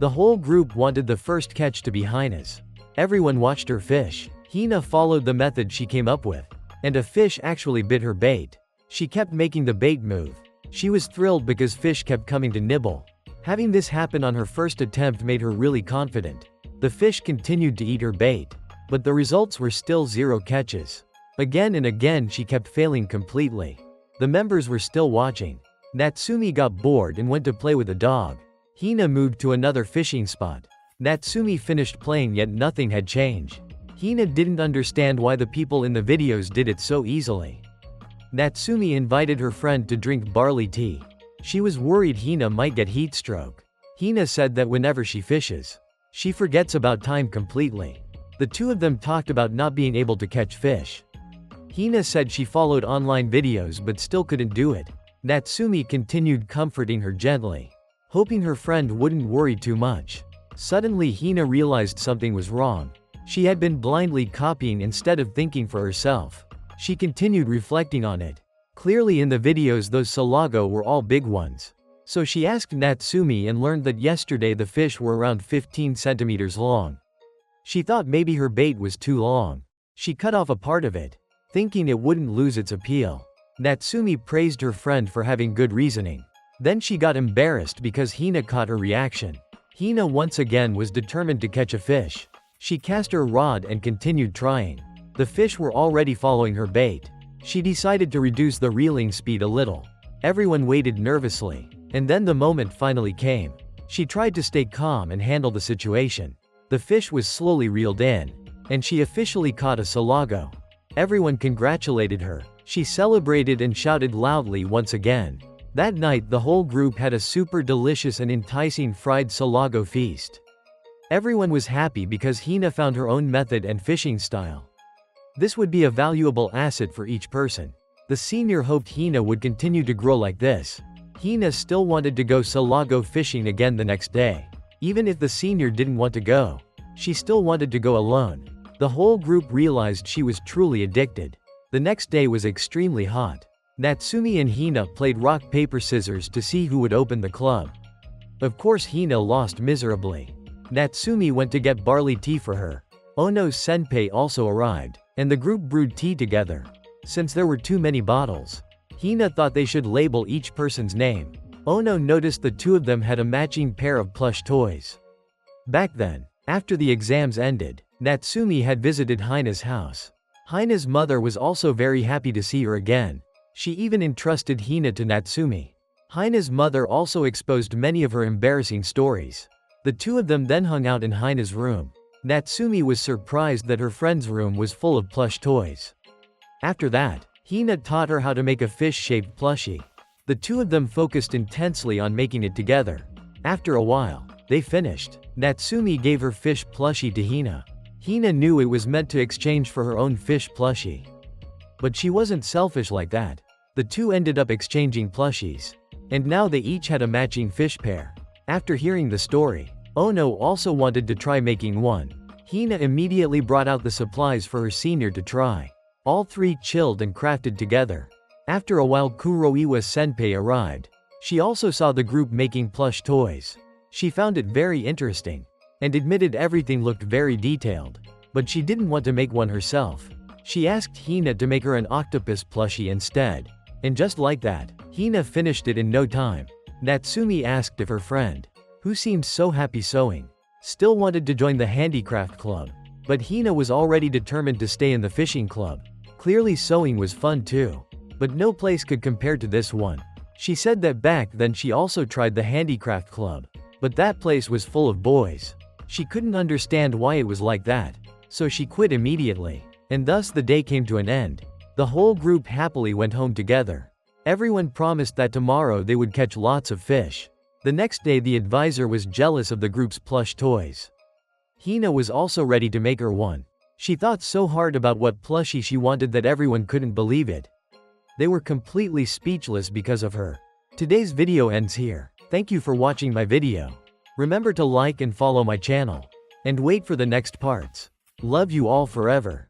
The whole group wanted the first catch to be Hina's. Everyone watched her fish. Hina followed the method she came up with. And a fish actually bit her bait. She kept making the bait move. She was thrilled because fish kept coming to nibble. Having this happen on her first attempt made her really confident. The fish continued to eat her bait. But the results were still 0 catches. Again and again she kept failing completely. The members were still watching. Natsumi got bored and went to play with a dog. Hina moved to another fishing spot. Natsumi finished playing yet nothing had changed. Hina didn't understand why the people in the videos did it so easily. Natsumi invited her friend to drink barley tea. She was worried Hina might get heat stroke. Hina said that whenever she fishes, she forgets about time completely. The two of them talked about not being able to catch fish. Hina said she followed online videos but still couldn't do it. Natsumi continued comforting her gently, hoping her friend wouldn't worry too much. Suddenly Hina realized something was wrong. She had been blindly copying instead of thinking for herself. She continued reflecting on it. Clearly in the videos those Salago were all big ones. So she asked Natsumi and learned that yesterday the fish were around 15 centimeters long. She thought maybe her bait was too long. She cut off a part of it, thinking it wouldn't lose its appeal. Natsumi praised her friend for having good reasoning. Then she got embarrassed because Hina caught her reaction. Hina once again was determined to catch a fish. She cast her rod and continued trying. The fish were already following her bait. She decided to reduce the reeling speed a little. Everyone waited nervously. And then the moment finally came. She tried to stay calm and handle the situation. The fish was slowly reeled in. And she officially caught a salago. Everyone congratulated her. She celebrated and shouted loudly once again. That night the whole group had a super delicious and enticing fried salago feast. Everyone was happy because Hina found her own method and fishing style. This would be a valuable asset for each person. The senior hoped Hina would continue to grow like this. Hina still wanted to go salago fishing again the next day. Even if the senior didn't want to go, she still wanted to go alone. The whole group realized she was truly addicted. The next day was extremely hot. Natsumi and Hina played rock paper scissors to see who would open the club. Of course Hina lost miserably. Natsumi went to get barley tea for her. Ono's senpai also arrived, and the group brewed tea together. Since there were too many bottles, Hina thought they should label each person's name. Ono noticed the two of them had a matching pair of plush toys. Back then, after the exams ended, Natsumi had visited Hina's house. Hina's mother was also very happy to see her again. She even entrusted Hina to Natsumi. Hina's mother also exposed many of her embarrassing stories. The two of them then hung out in Hina's room. Natsumi was surprised that her friend's room was full of plush toys. After that, Hina taught her how to make a fish-shaped plushie. The two of them focused intensely on making it together. After a while, they finished. Natsumi gave her fish plushie to Hina. Hina knew it was meant to exchange for her own fish plushie. But she wasn't selfish like that. The two ended up exchanging plushies. And now they each had a matching fish pair. After hearing the story, Ono also wanted to try making one. Hina immediately brought out the supplies for her senior to try. All three chilled and crafted together. After a while Kuroiwa senpai arrived. She also saw the group making plush toys. She found it very interesting, and admitted everything looked very detailed. But she didn't want to make one herself. She asked Hina to make her an octopus plushie instead. And just like that, Hina finished it in no time. Natsumi asked if her friend, who seemed so happy sewing, still wanted to join the handicraft club. But Hina was already determined to stay in the fishing club. Clearly sewing was fun too. But no place could compare to this one. She said that back then she also tried the handicraft club. But that place was full of boys. She couldn't understand why it was like that. So she quit immediately. And thus the day came to an end. The whole group happily went home together. Everyone promised that tomorrow they would catch lots of fish. The next day the advisor was jealous of the group's plush toys. Hina was also ready to make her one. She thought so hard about what plushie she wanted that everyone couldn't believe it. They were completely speechless because of her. Today's video ends here. Thank you for watching my video. Remember to like and follow my channel. And wait for the next parts. Love you all forever.